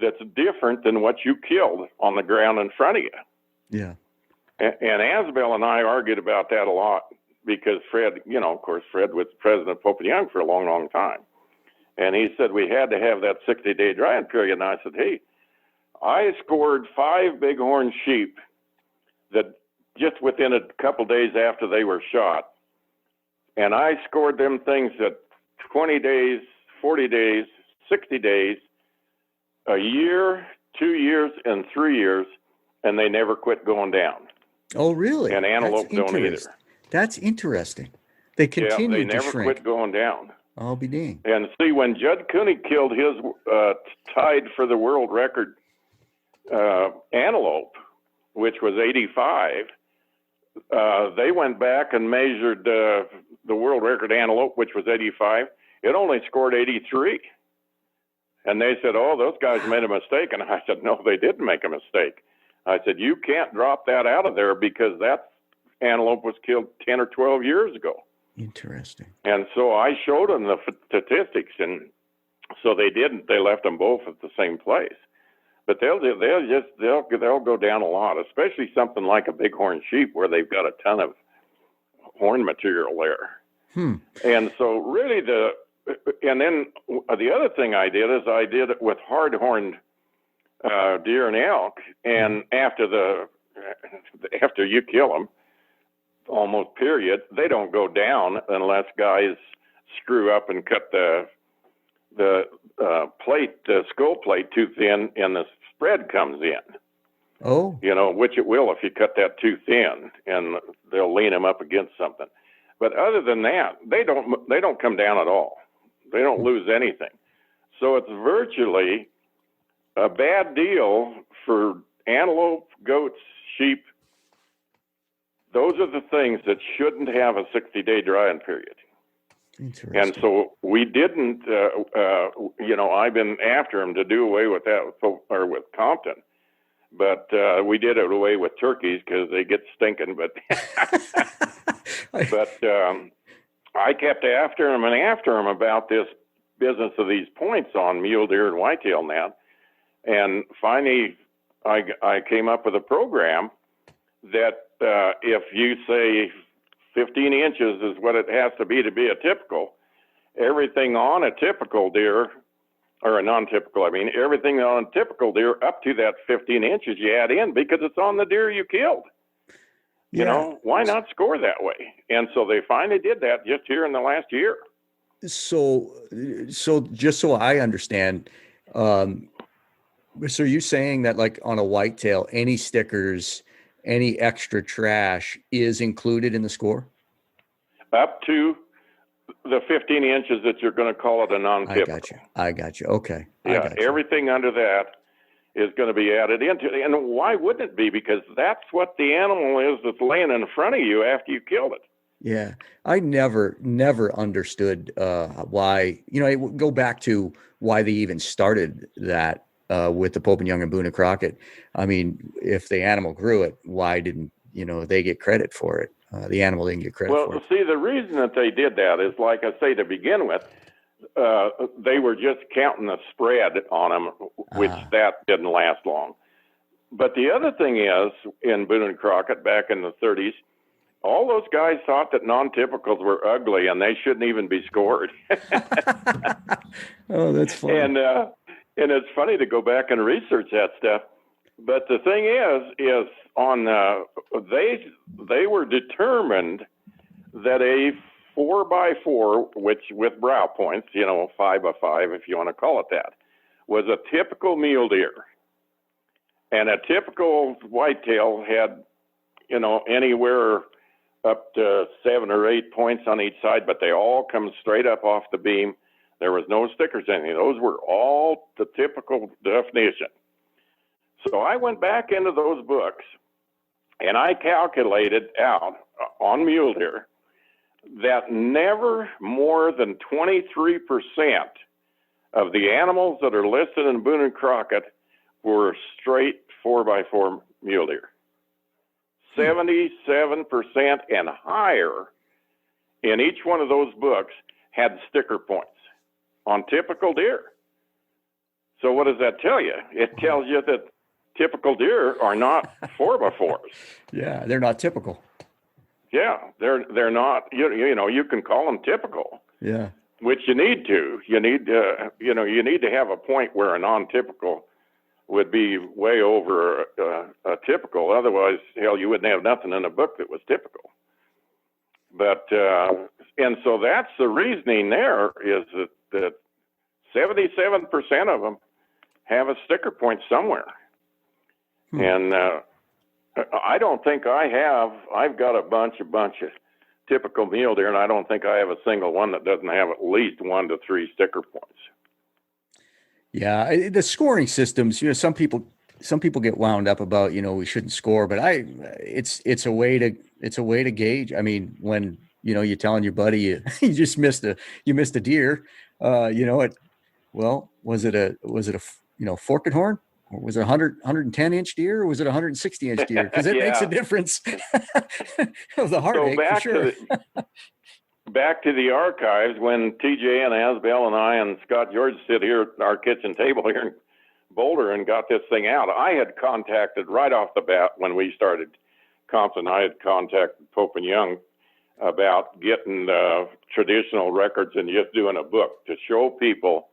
that's different than what you killed on the ground in front of you. Yeah. And Asbel and I argued about that a lot because Fred, you know, of course, Fred was president of Pope and Young for a long time. And he said we had to have that 60-day drying period. And I said, hey, I scored 5 bighorn sheep that just within a couple days after they were shot. And I scored them things at 20 days, 40 days, 60 days, a year, 2 years, and 3 years, and they never quit going down. Oh, really? And antelope don't either. That's interesting. They continue to shrink. They never quit going down. I'll be dang. And see, when Judd Cooney killed his tied for the world record antelope, which was 85, they went back and measured the world record antelope, which was 85. It only scored 83. And they said, oh, those guys made a mistake. And I said, no, they didn't make a mistake. I said, you can't drop that out of there because that antelope was killed 10 or 12 years ago. Interesting. And so I showed them the statistics, and so they didn't. They left them both at the same place. But they'll go down a lot, especially something like a bighorn sheep where they've got a ton of horn material there. And so really and then the other thing I did is I did it with hard-horned deer and elk, and after you kill them, almost period, they don't go down unless guys screw up and cut the skull plate too thin, and the spread comes in. Oh, which it will if you cut that too thin, and they'll lean them up against something. But other than that, they don't come down at all. They don't lose anything. So it's virtually a bad deal for antelope, goats, sheep. Those are the things that shouldn't have a 60-day drying period. interesting. And so we didn't, I've been after them to do away with that with Compton, but we did it away with turkeys because they get stinking. But I kept after them about this business of these points on mule deer and whitetail now. And finally, I came up with a program that if you say 15 inches is what it has to be a typical, everything on a typical deer, or a non-typical, everything on a typical deer up to that 15 inches you add in because it's on the deer you killed. Why not score that way? And so they finally did that just here in the last year. So just so I understand, so you're saying that like on a whitetail, any stickers, any extra trash is included in the score? Up to the 15 inches that you're going to call it a non-typical. I got you. Okay. Yeah, everything under that is going to be added into it. And why wouldn't it be? Because that's what the animal is that's laying in front of you after you killed it. Yeah. I never understood why, go back to why they even started that with the Pope and Young and Boone and Crockett. If the animal grew it, why didn't, they get credit for it? The animal didn't get credit for it. Well, see, the reason that they did that is, like I say, to begin with, they were just counting the spread on them, which that didn't last long. But the other thing is, in Boone and Crockett back in the 30s, all those guys thought that non-typicals were ugly and they shouldn't even be scored. Oh, that's funny. And it's funny to go back and research that stuff. But the thing is on they were determined that a 4x4, which with brow points, 5x5, if you want to call it that, was a typical mule deer, and a typical whitetail had, anywhere up to 7 or 8 points on each side, but they all come straight up off the beam. There was no stickers in anything. Those were all the typical definition. So I went back into those books and I calculated out on mule deer that never more than 23% of the animals that are listed in Boone and Crockett were straight 4x4 mule deer. 77% and higher in each one of those books had sticker points on typical deer. So what does that tell you? It tells you that typical deer are not 4x4s. Yeah, they're not typical. Yeah, they're not. You can call them typical. Yeah, which you need to. You need to have a point where a non-typical would be way over a typical. Otherwise, hell, you wouldn't have nothing in a book that was typical. But and so that's the reasoning there is that 77% of them have a sticker point somewhere. And I don't think I have. I've got a bunch of typical mule deer, and I don't think I have a single one that doesn't have at least 1 to 3 sticker points. Yeah, the scoring systems. Some people get wound up about we shouldn't score, but it's a way to gauge. When you're telling your buddy you just missed a deer, was it a forked horn? was it 110-inch deer, or was it 160-inch deer? Because it makes a difference. Of the heartache, for sure. Back to the archives, when TJ and Asbel and I and Scott George sit here at our kitchen table here in Boulder and got this thing out, I had contacted right off the bat when we started Compton. I had contacted Pope and Young about getting traditional records and just doing a book to show people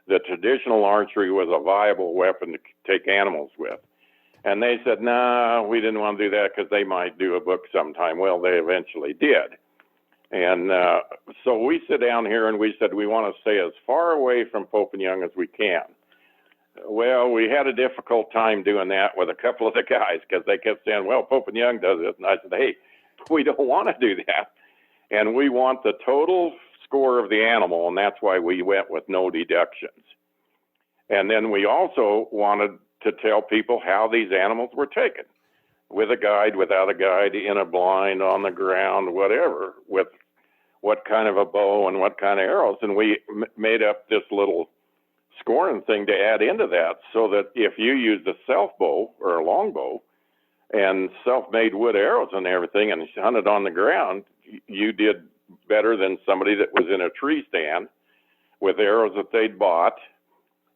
that traditional archery was a viable weapon to take animals with. And they said, nah, we didn't want to do that because they might do a book sometime. Well, they eventually did. And so we sit down here and we said we want to stay as far away from Pope and Young as we can. Well, we had a difficult time doing that with a couple of the guys because they kept saying, well, Pope and Young does this. And I said, hey, we don't want to do that. And we want the total score of the animal, and that's why we went with no deductions. And then we also wanted to tell people how these animals were taken, with a guide, without a guide, in a blind, on the ground, whatever, with what kind of a bow and what kind of arrows. And we made up this little scoring thing to add into that, so that if you used a self bow or a long bow and self-made wood arrows and everything and hunted on the ground, you did better than somebody that was in a tree stand with arrows that they'd bought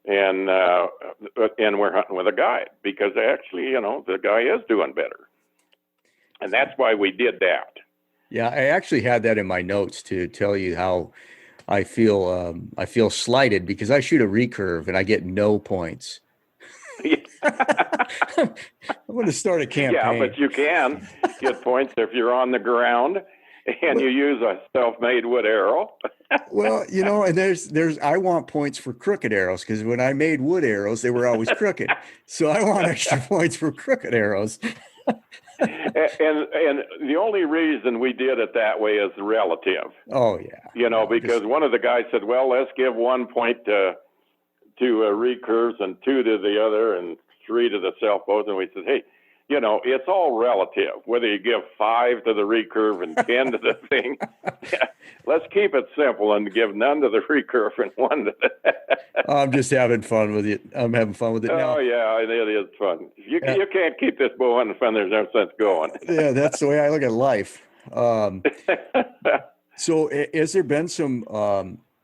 and we're hunting with a guide, because actually, the guy is doing better. And that's why we did that. Yeah, I actually had that in my notes to tell you how I feel slighted, because I shoot a recurve and I get no points. I'm going to start a campaign. Yeah, but you can get points if you're on the ground and you use a self-made wood arrow. Well, and there's I want points for crooked arrows, because when I made wood arrows, they were always crooked. So I want extra points for crooked arrows. and the only reason we did it that way is relative. Oh yeah. Because one of the guys said, well, let's give 1 point to recurves and 2 to the other and 3 to the self bows. And we said, hey, it's all relative, whether you give 5 to the recurve and 10 to the thing. Let's keep it simple and give none to the recurve and 1 to the I'm just having fun with it. I'm having fun with it now. Oh, yeah, it is fun. You can't keep this bow hunting fun. There's no sense going. Yeah, that's the way I look at life. So has there been some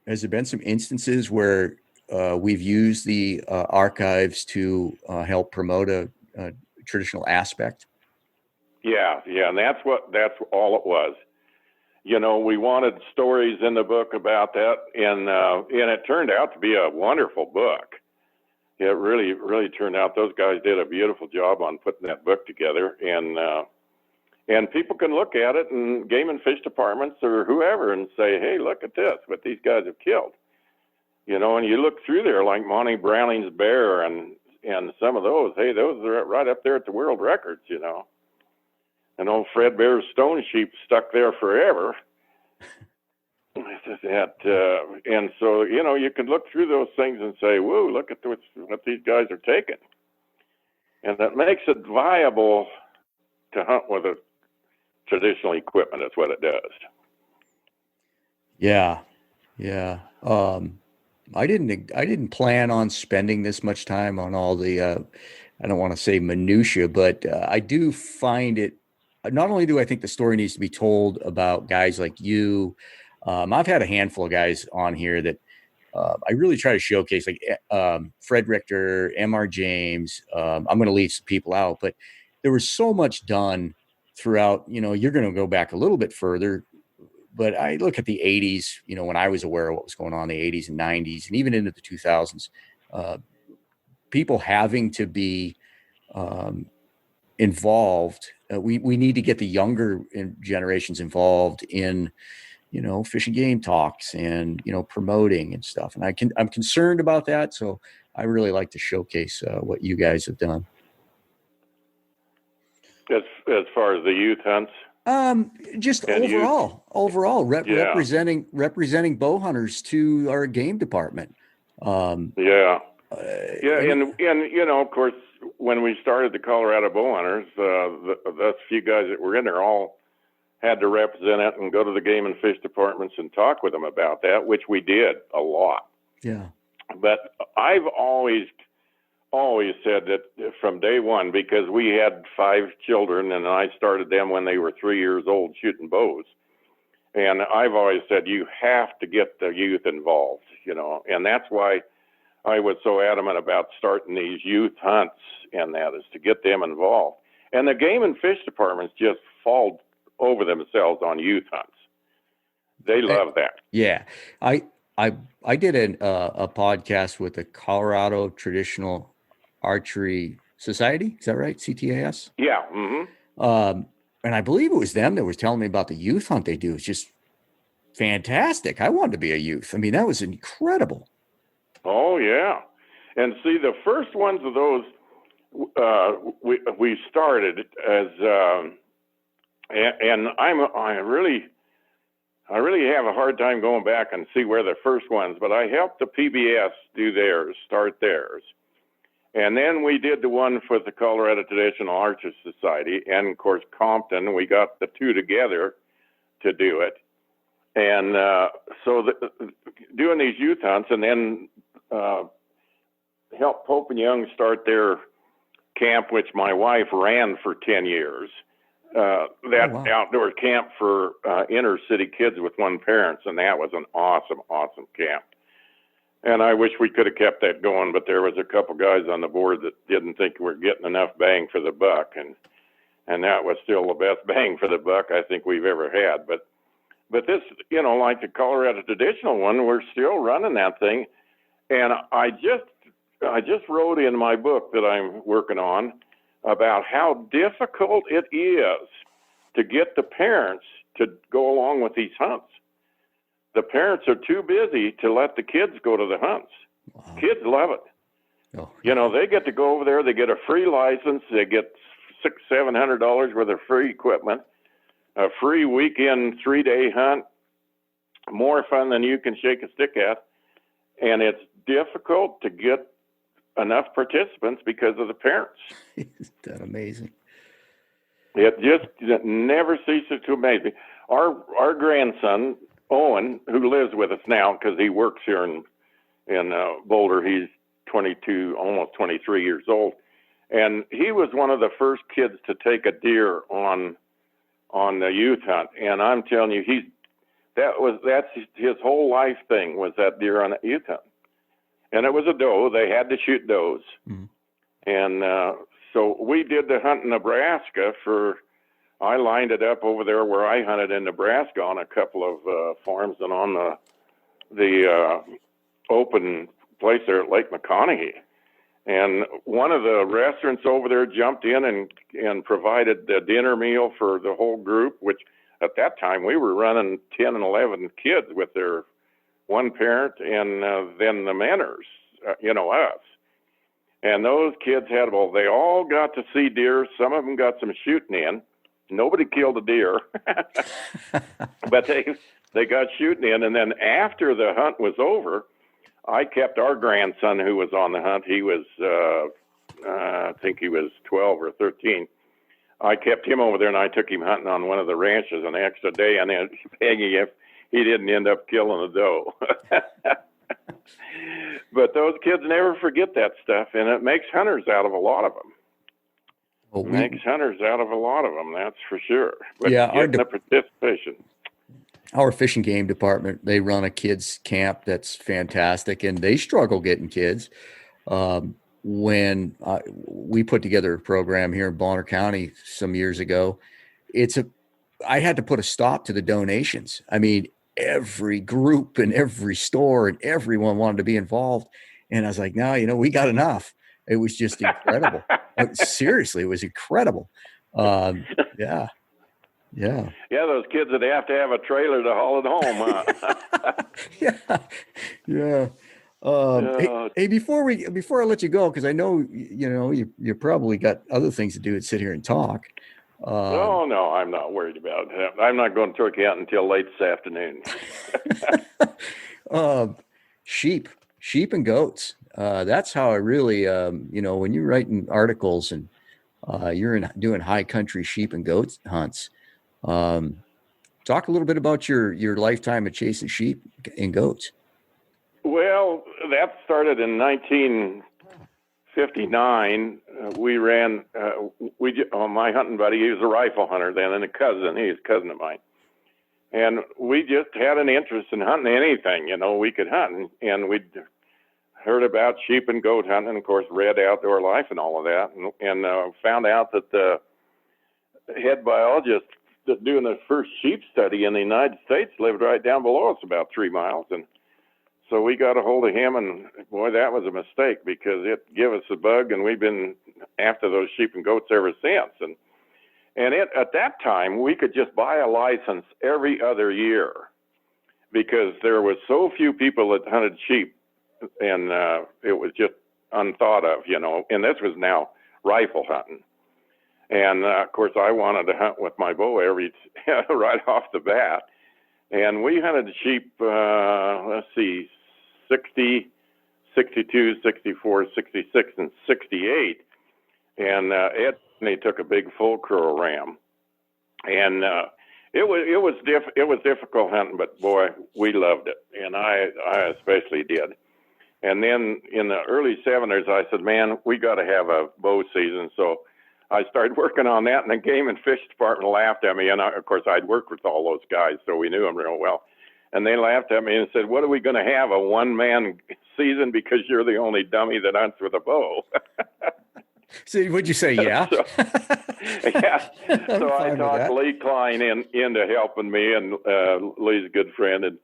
instances where we've used the archives to help promote a traditional aspect? Yeah, and that's all it was. We wanted stories in the book about that, and it turned out to be a wonderful book. It really, really turned out. Those guys did a beautiful job on putting that book together, and people can look at it, and game and fish departments or whoever, and say, hey, look at this, what these guys have killed. And you look through there like Monty Browning's bear and some of those, hey, those are right up there at the world records, And old Fred Bear's stone sheep stuck there forever. And so, you can look through those things and say, whoa, look at what these guys are taking. And that makes it viable to hunt with a traditional equipment. That's what it does. Yeah. I didn't plan on spending this much time on all the, I don't want to say minutia, but I do find it, not only do I think the story needs to be told about guys like you, I've had a handful of guys on here that I really try to showcase, like Fred Richter, M.R. James. I'm going to leave some people out, but there was so much done throughout, you're going to go back a little bit further, but I look at the 80s, when I was aware of what was going on in the 80s and 90s and even into the 2000s, people having to be involved. We need to get the younger generations involved in, fish and game talks and, promoting and stuff. And I'm concerned about that. So I really like to showcase what you guys have done. As far as the youth hunts? Just overall representing bow hunters to our game department. And of course, when we started the Colorado Bow Hunters, the few guys that were in there all had to represent it and go to the game and fish departments and talk with them about that, which we did a lot. Yeah. But I've always always said that from day one, because we had 5 children and I started them when they were 3 years old shooting bows. And I've always said, you have to get the youth involved, and that's why I was so adamant about starting these youth hunts, and that is to get them involved. And the game and fish departments just fall over themselves on youth hunts. They love that. Yeah. I did a podcast with the Colorado Traditional Archery Society. Is that right? CTAS? Yeah. Mm-hmm. And I believe it was them that was telling me about the youth hunt they do. It's just fantastic. I wanted to be a youth. I mean, that was incredible. Oh, yeah. And see, the first ones of those, we started as, and I really have a hard time going back and see where the first ones, but I helped the PBS start theirs. And then we did the one for the Colorado Traditional Archery Society. And of course, Compton, we got the two together to do it. And doing these youth hunts, and then helped Pope and Young start their camp, which my wife ran for 10 years. Outdoor camp for inner city kids with one parents, and that was an awesome camp. And I wish we could have kept that going, but there was a couple guys on the board that didn't think we were getting enough bang for the buck, and that was still the best bang for the buck I think we've ever had. But this, like the Colorado Traditional one, we're still running that thing. And I just wrote in my book that I'm working on about how difficult it is to get the parents to go along with these hunts. The parents are too busy to let the kids go to the hunts. Wow. Kids love it. Oh. They get to go over there. They get a free license. They get $600-700 worth of free equipment, a free weekend 3-day hunt, more fun than you can shake a stick at. And it's difficult to get enough participants because of the parents. Isn't that amazing? It just never ceases to amaze me. Our grandson, Owen, who lives with us now because he works here in Boulder, he's 22, almost 23 years old, and he was one of the first kids to take a deer on the youth hunt. And I'm telling you, that's his whole life thing, was that deer on the youth hunt. And it was a doe. They had to shoot does. Mm-hmm. And so we did the hunt in Nebraska I lined it up over there where I hunted in Nebraska on a couple of farms and on the open place there at Lake McConaughey. And one of the restaurants over there jumped in and provided the dinner meal for the whole group, which at that time we were running 10 and 11 kids with their one parent and then the Menners, us. And those kids they all got to see deer. Some of them got some shooting in. Nobody killed a deer, but they got shooting in. And then after the hunt was over, I kept our grandson who was on the hunt. He was, I think he was 12 or 13. I kept him over there, and I took him hunting on one of the ranches an extra day, and then Peggy, if he didn't end up killing a doe. But those kids never forget that stuff, and it makes hunters out of a lot of them. Well, makes hunters out of a lot of them, that's for sure. But yeah, the participation. Our fish and game department, they run a kids camp that's fantastic, and they struggle getting kids. When we put together a program here in Bonner County some years ago, I had to put a stop to the donations. I mean, every group and every store and everyone wanted to be involved. And I was like, no, we got enough. It was just incredible. Seriously, it was incredible. Yeah. Those kids would have to have a trailer to haul it home, huh? Yeah. Hey, before I let you go, because I know you probably got other things to do than sit here and talk. No, I'm not worried about it. I'm not going turkey out until late this afternoon. Sheep and goats. That's how I really, when you're writing articles and you're doing high country sheep and goat hunts. Talk a little bit about your lifetime of chasing sheep and goats. Well, that started in '59, we ran. My hunting buddy, he was a rifle hunter then, and he's a cousin of mine. And we just had an interest in hunting anything, we could hunt. And we'd heard about sheep and goat hunting, and of course, read Outdoor Life and all of that, and found out that the head biologist that's doing the first sheep study in the United States lived right down below us, about 3 miles. And so we got a hold of him, and boy, that was a mistake, because it gave us a bug, and we've been after those sheep and goats ever since. And at that time, we could just buy a license every other year, because there was so few people that hunted sheep, and it was just unthought of, and this was now rifle hunting. And of course, I wanted to hunt with my bow right off the bat. And we hunted sheep, 60, 62, 64, 66, and 68. And Ed took a big full crow ram. And it was difficult hunting, but boy, we loved it. And I especially did. And then in the early 70s, I said, man, we got to have a bow season. So I started working on that, and the Game and Fish Department laughed at me. And of course, I'd worked with all those guys, so we knew them real well. And they laughed at me and said, what are we going to have, a one-man season because you're the only dummy that hunts with a bow? So would you say, yeah? Yeah. So I talked Lee Klein into helping me, and Lee's a good friend, and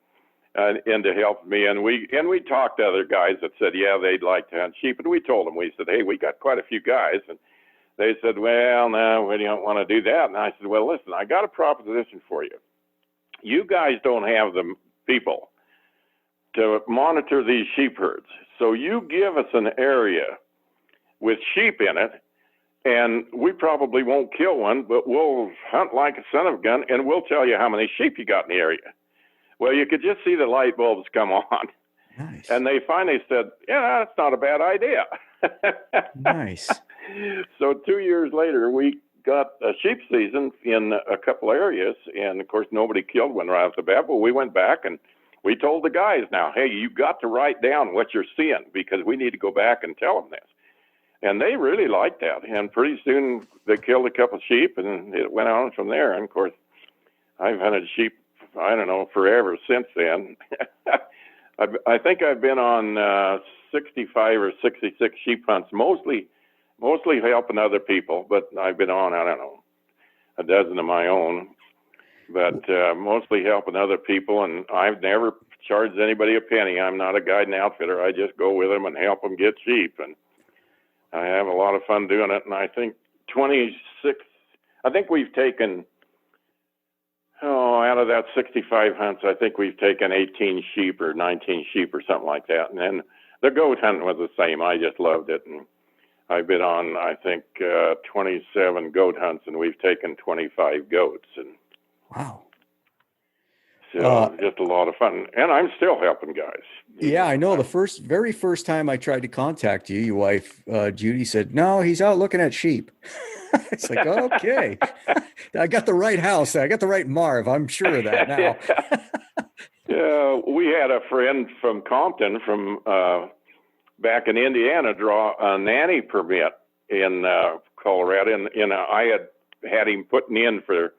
into helping me. And we talked to other guys that said, yeah, they'd like to hunt sheep. And we told them, we said, hey, we got quite a few guys. And they said, well, no, we don't want to do that. And I said, well, listen, I got a proposition for you. You guys don't have the people to monitor these sheep herds. So you give us an area with sheep in it, and we probably won't kill one, but we'll hunt like a son of a gun, and we'll tell you how many sheep you got in the area. Well, you could just see the light bulbs come on. Nice. And they finally said, yeah, that's not a bad idea. Nice. So 2 years later, we got a sheep season in a couple areas, and of course, nobody killed one right off the bat. But we went back and we told the guys, now, hey, you got to write down what you're seeing, because we need to go back and tell them this. And they really liked that. And pretty soon they killed a couple sheep, and it went on from there. And of course, I've hunted sheep, I don't know, forever since then. I think I've been on 65 or 66 sheep hunts, mostly helping other people, but I've been on, I don't know, a dozen of my own, but mostly helping other people. And I've never charged anybody a penny. I'm not a guide and outfitter. I just go with them and help them get sheep. And I have a lot of fun doing it. And I think we've taken, out of that 65 hunts, I think we've taken 18 sheep or 19 sheep or something like that. And then the goat hunting was the same. I just loved it. And I've been on, I think, 27 goat hunts, and we've taken 25 goats. And wow. So just a lot of fun. And I'm still helping guys. Yeah, I know. The very first time I tried to contact you, your wife, Judy, said, no, he's out looking at sheep. It's like, okay, I got the right house. I got the right Marv. I'm sure of that now. Yeah, we had a friend from Compton from back in Indiana draw a nanny permit in Colorado. And I had him putting in for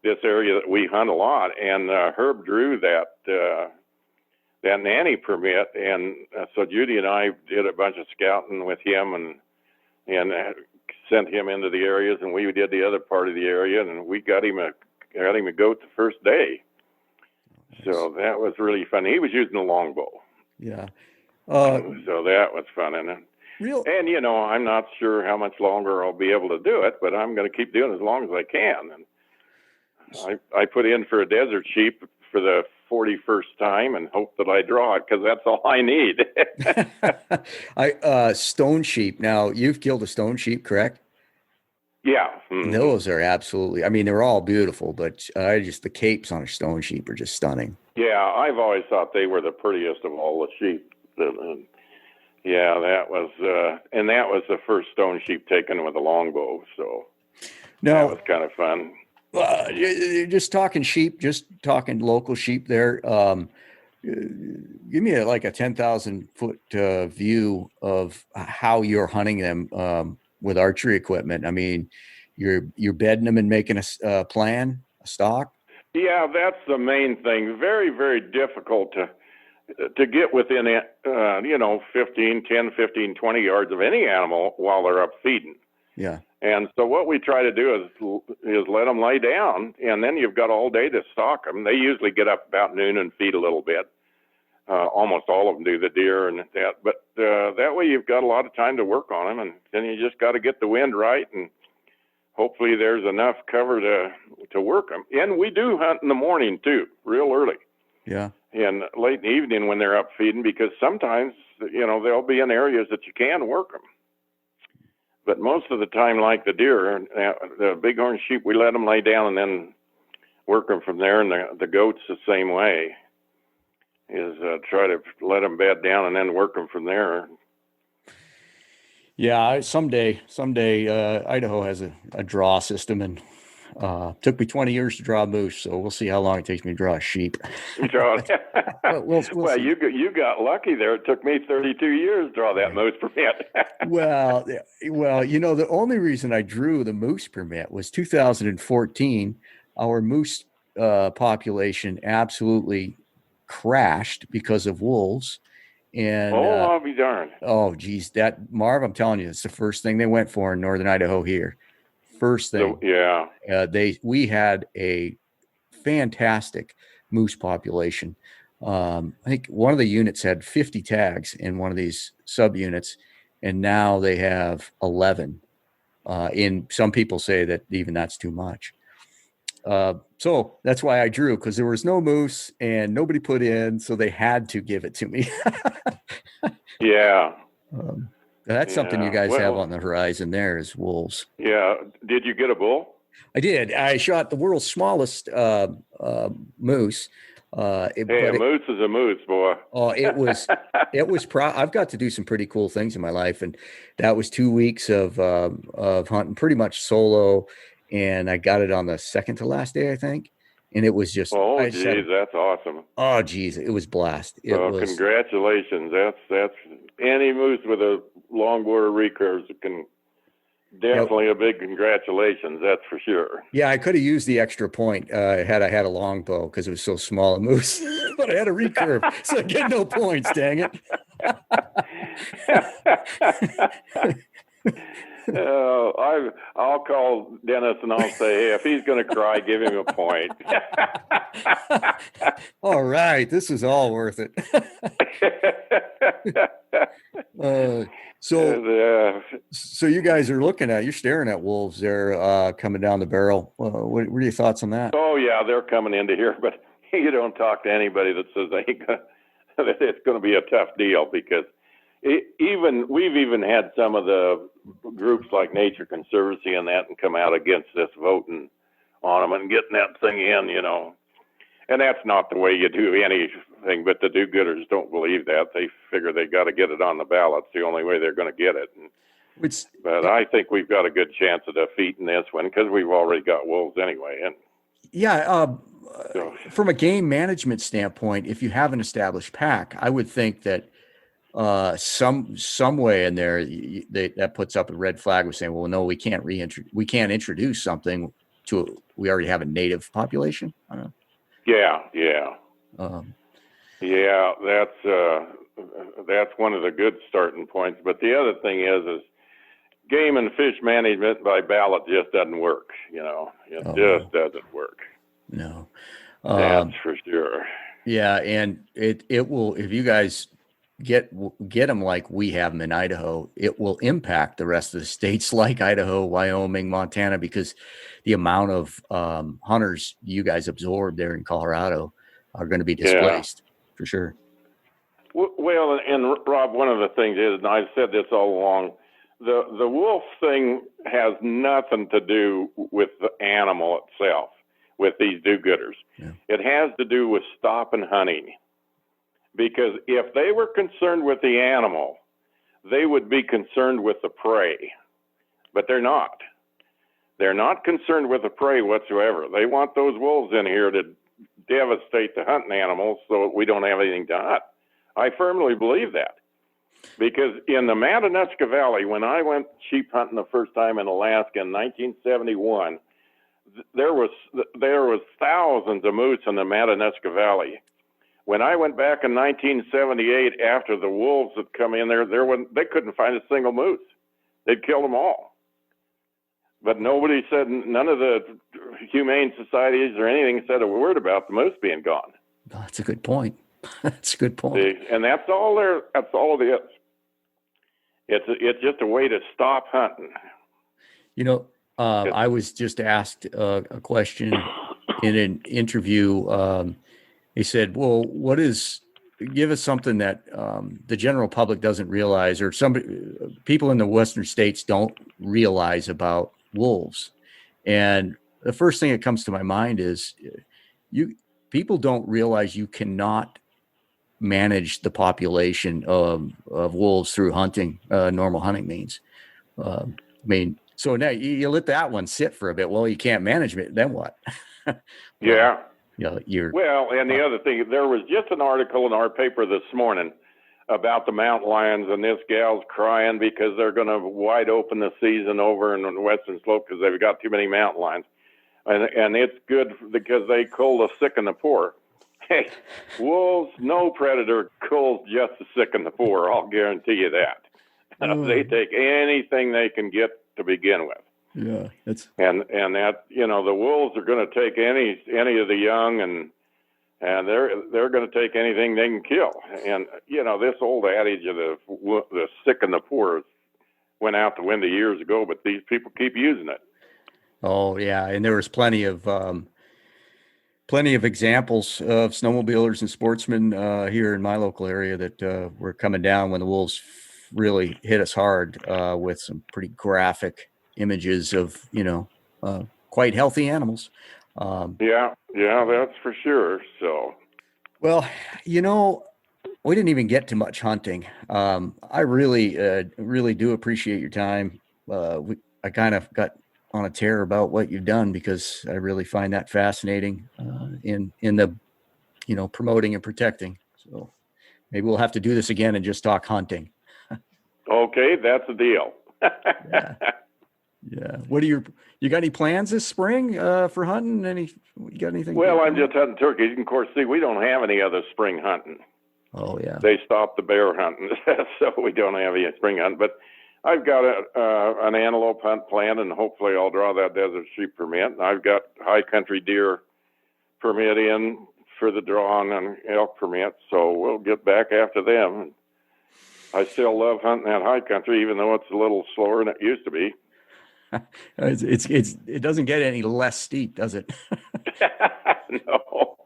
this area that we hunt a lot. And Herb drew that nanny permit. And so Judy and I did a bunch of scouting with him and sent him into the areas, and we did the other part of the area, and we got him a goat the first day. Nice. So that was really fun. He was using a longbow. Yeah. So that was fun. And I'm not sure how much longer I'll be able to do it, but I'm going to keep doing it as long as I can. And I put in for a desert sheep for the 41st time and hope that I draw it, because that's all I need. Stone sheep. Now, you've killed a stone sheep, correct? Yeah. Mm-hmm. Those are absolutely, I mean, they're all beautiful, but just the capes on a stone sheep are just stunning. Yeah, I've always thought they were the prettiest of all the sheep. Yeah, that was the first stone sheep taken with a longbow. So that was kind of fun. You're just talking sheep, just talking local sheep there. Give me like a 10,000 foot view of how you're hunting them with archery equipment. I mean, you're bedding them and making a plan, a stock. Yeah, that's the main thing. Very, very difficult to get within, 15, 20 yards of any animal while they're up feeding. Yeah. And so what we try to do is let them lay down, and then you've got all day to stalk them. They usually get up about noon and feed a little bit. Almost all of them do, the deer and that. But that way you've got a lot of time to work on them, and then you just got to get the wind right, and hopefully there's enough cover to work them. And we do hunt in the morning too, real early. Yeah. And late in the evening when they're up feeding, because sometimes, they'll be in areas that you can work them. But most of the time, like the deer, the bighorn sheep, we let them lay down and then work them from there. And the goats the same way, is try to let them bed down and then work them from there. Yeah, someday, Idaho has a draw system, and took me 20 years to draw a moose, so we'll see how long it takes me to draw a sheep. Well, you got lucky there. It took me 32 years to draw that moose permit. well, the only reason I drew the moose permit was 2014. Our moose population absolutely crashed because of wolves. And I'll be darned. Oh, geez, that Marv, I'm telling you, it's the first thing they went for in northern Idaho here. First thing. So, yeah. We had a fantastic moose population. I think one of the units had 50 tags in one of these subunits, and now they have 11. Some people say that even that's too much. So that's why I drew, because there was no moose and nobody put in, so they had to give it to me. Yeah. That's something you guys have on the horizon there, is wolves. Yeah. Did you get a bull? I did. I shot the world's smallest moose. A moose is a moose, boy. It was I've got to do some pretty cool things in my life, and that was 2 weeks of hunting pretty much solo, and I got it on the second to last day, I think. And it was just, that's awesome. Oh, geez, it was blast. Congratulations. That's any moose with a long border recurves can definitely a big congratulations. That's for sure. Yeah, I could have used the extra point had I had a long bow, because it was so small a moose, but I had a recurve, so I get no points. Dang it. I'll call Dennis and I'll say, hey, if he's going to cry, give him a point. All right, this is all worth it. So you guys are you're staring at wolves there coming down the barrel. What are your thoughts on that? Oh yeah, they're coming into here, but you don't talk to anybody that says that it's going to be a tough deal, because we've even had some of the groups like Nature Conservancy and come out against this, voting on them and getting that thing in, and that's not the way you do anything. But the do-gooders don't believe that. They figure they got to get it on the ballot. It's the only way they're going to get it. But I think we've got a good chance of defeating this one, because we've already got wolves anyway. And from a game management standpoint, if you have an established pack, I would think that some way in there that puts up a red flag with saying, well, no, we can't introduce something we already have a native population. I don't know. That's one of the good starting points. But the other thing is game and fish management by ballot just doesn't work. It doesn't work. No, that's for sure. Yeah, and it will, if you guys get them like we have them in Idaho, it will impact the rest of the states like Idaho, Wyoming, Montana, because the amount of hunters you guys absorb there in Colorado are going to be displaced for sure. Well, and Rob, one of the things is, and I've said this all along, the wolf thing has nothing to do with the animal itself, with these do-gooders. Yeah. It has to do with stopping hunting. Because if they were concerned with the animal, they would be concerned with the prey. But they're not. They're not concerned with the prey whatsoever. They want those wolves in here to devastate the hunting animals so we don't have anything to hunt. I firmly believe that. Because in the Matanuska Valley, when I went sheep hunting the first time in Alaska in 1971, there was thousands of moose in the Matanuska Valley. When I went back in 1978, after the wolves had come in there, they couldn't find a single moose. They'd killed them all. But nobody said, none of the humane societies or anything said a word about the moose being gone. That's a good point. That's a good point. See? And that's all it is. It's just a way to stop hunting. You know, I was just asked a question in an interview. He said, well, give us something that the general public doesn't realize, or people in the Western states don't realize about wolves. And the first thing that comes to my mind is people don't realize you cannot manage the population of wolves through hunting, normal hunting means. So now you let that one sit for a bit. Well, you can't manage it. Then what? Yeah. Well, and the other thing, there was just an article in our paper this morning about the mountain lions, and this gal's crying because they're going to wide open the season over in the Western Slope because they've got too many mountain lions. And it's good because they cull the sick and the poor. Hey, wolves, no predator culls just the sick and the poor. I'll guarantee you that. They take anything they can get to begin with. Yeah, and that, the wolves are going to take any of the young, and they're going to take anything they can kill. And this old adage of the sick and the poor went out the window years ago, but these people keep using it. Oh yeah, and there was plenty of examples of snowmobilers and sportsmen here in my local area that were coming down when the wolves really hit us hard with some pretty graphic images of quite healthy animals. Yeah, that's for sure. So, well, we didn't even get to much hunting. I really do appreciate your time. I kind of got on a tear about what you've done because I really find that fascinating in the promoting and protecting. So maybe we'll have to do this again and just talk hunting. Okay, that's a deal. Yeah. What you got any plans this spring for hunting? You got anything? Well, I'm just hunting turkeys. And of course, see, we don't have any other spring hunting. Oh yeah. They stopped the bear hunting, so we don't have any spring hunting. But I've got an antelope hunt planned, and hopefully I'll draw that desert sheep permit. And I've got high country deer permit in for the drawing and elk permit, so we'll get back after them. I still love hunting that high country, even though it's a little slower than it used to be. It doesn't get any less steep, does it? No.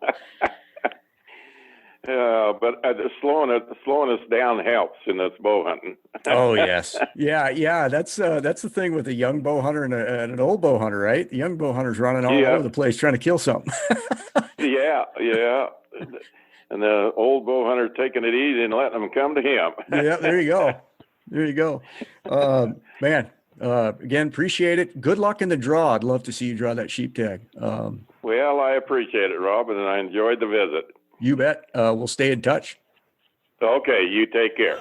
But slowing us down helps in this bow hunting. Oh yes, yeah. That's the thing with a young bow hunter and an old bow hunter, right? The young bow hunter's running all over the place trying to kill something. Yeah. And the old bow hunter taking it easy and letting them come to him. Yeah, there you go. Man, again, appreciate it. Good luck in the draw. I'd love to see you draw that sheep tag. Well, I appreciate it, Rob, and I enjoyed the visit. You bet. We'll stay in touch. Okay, you take care.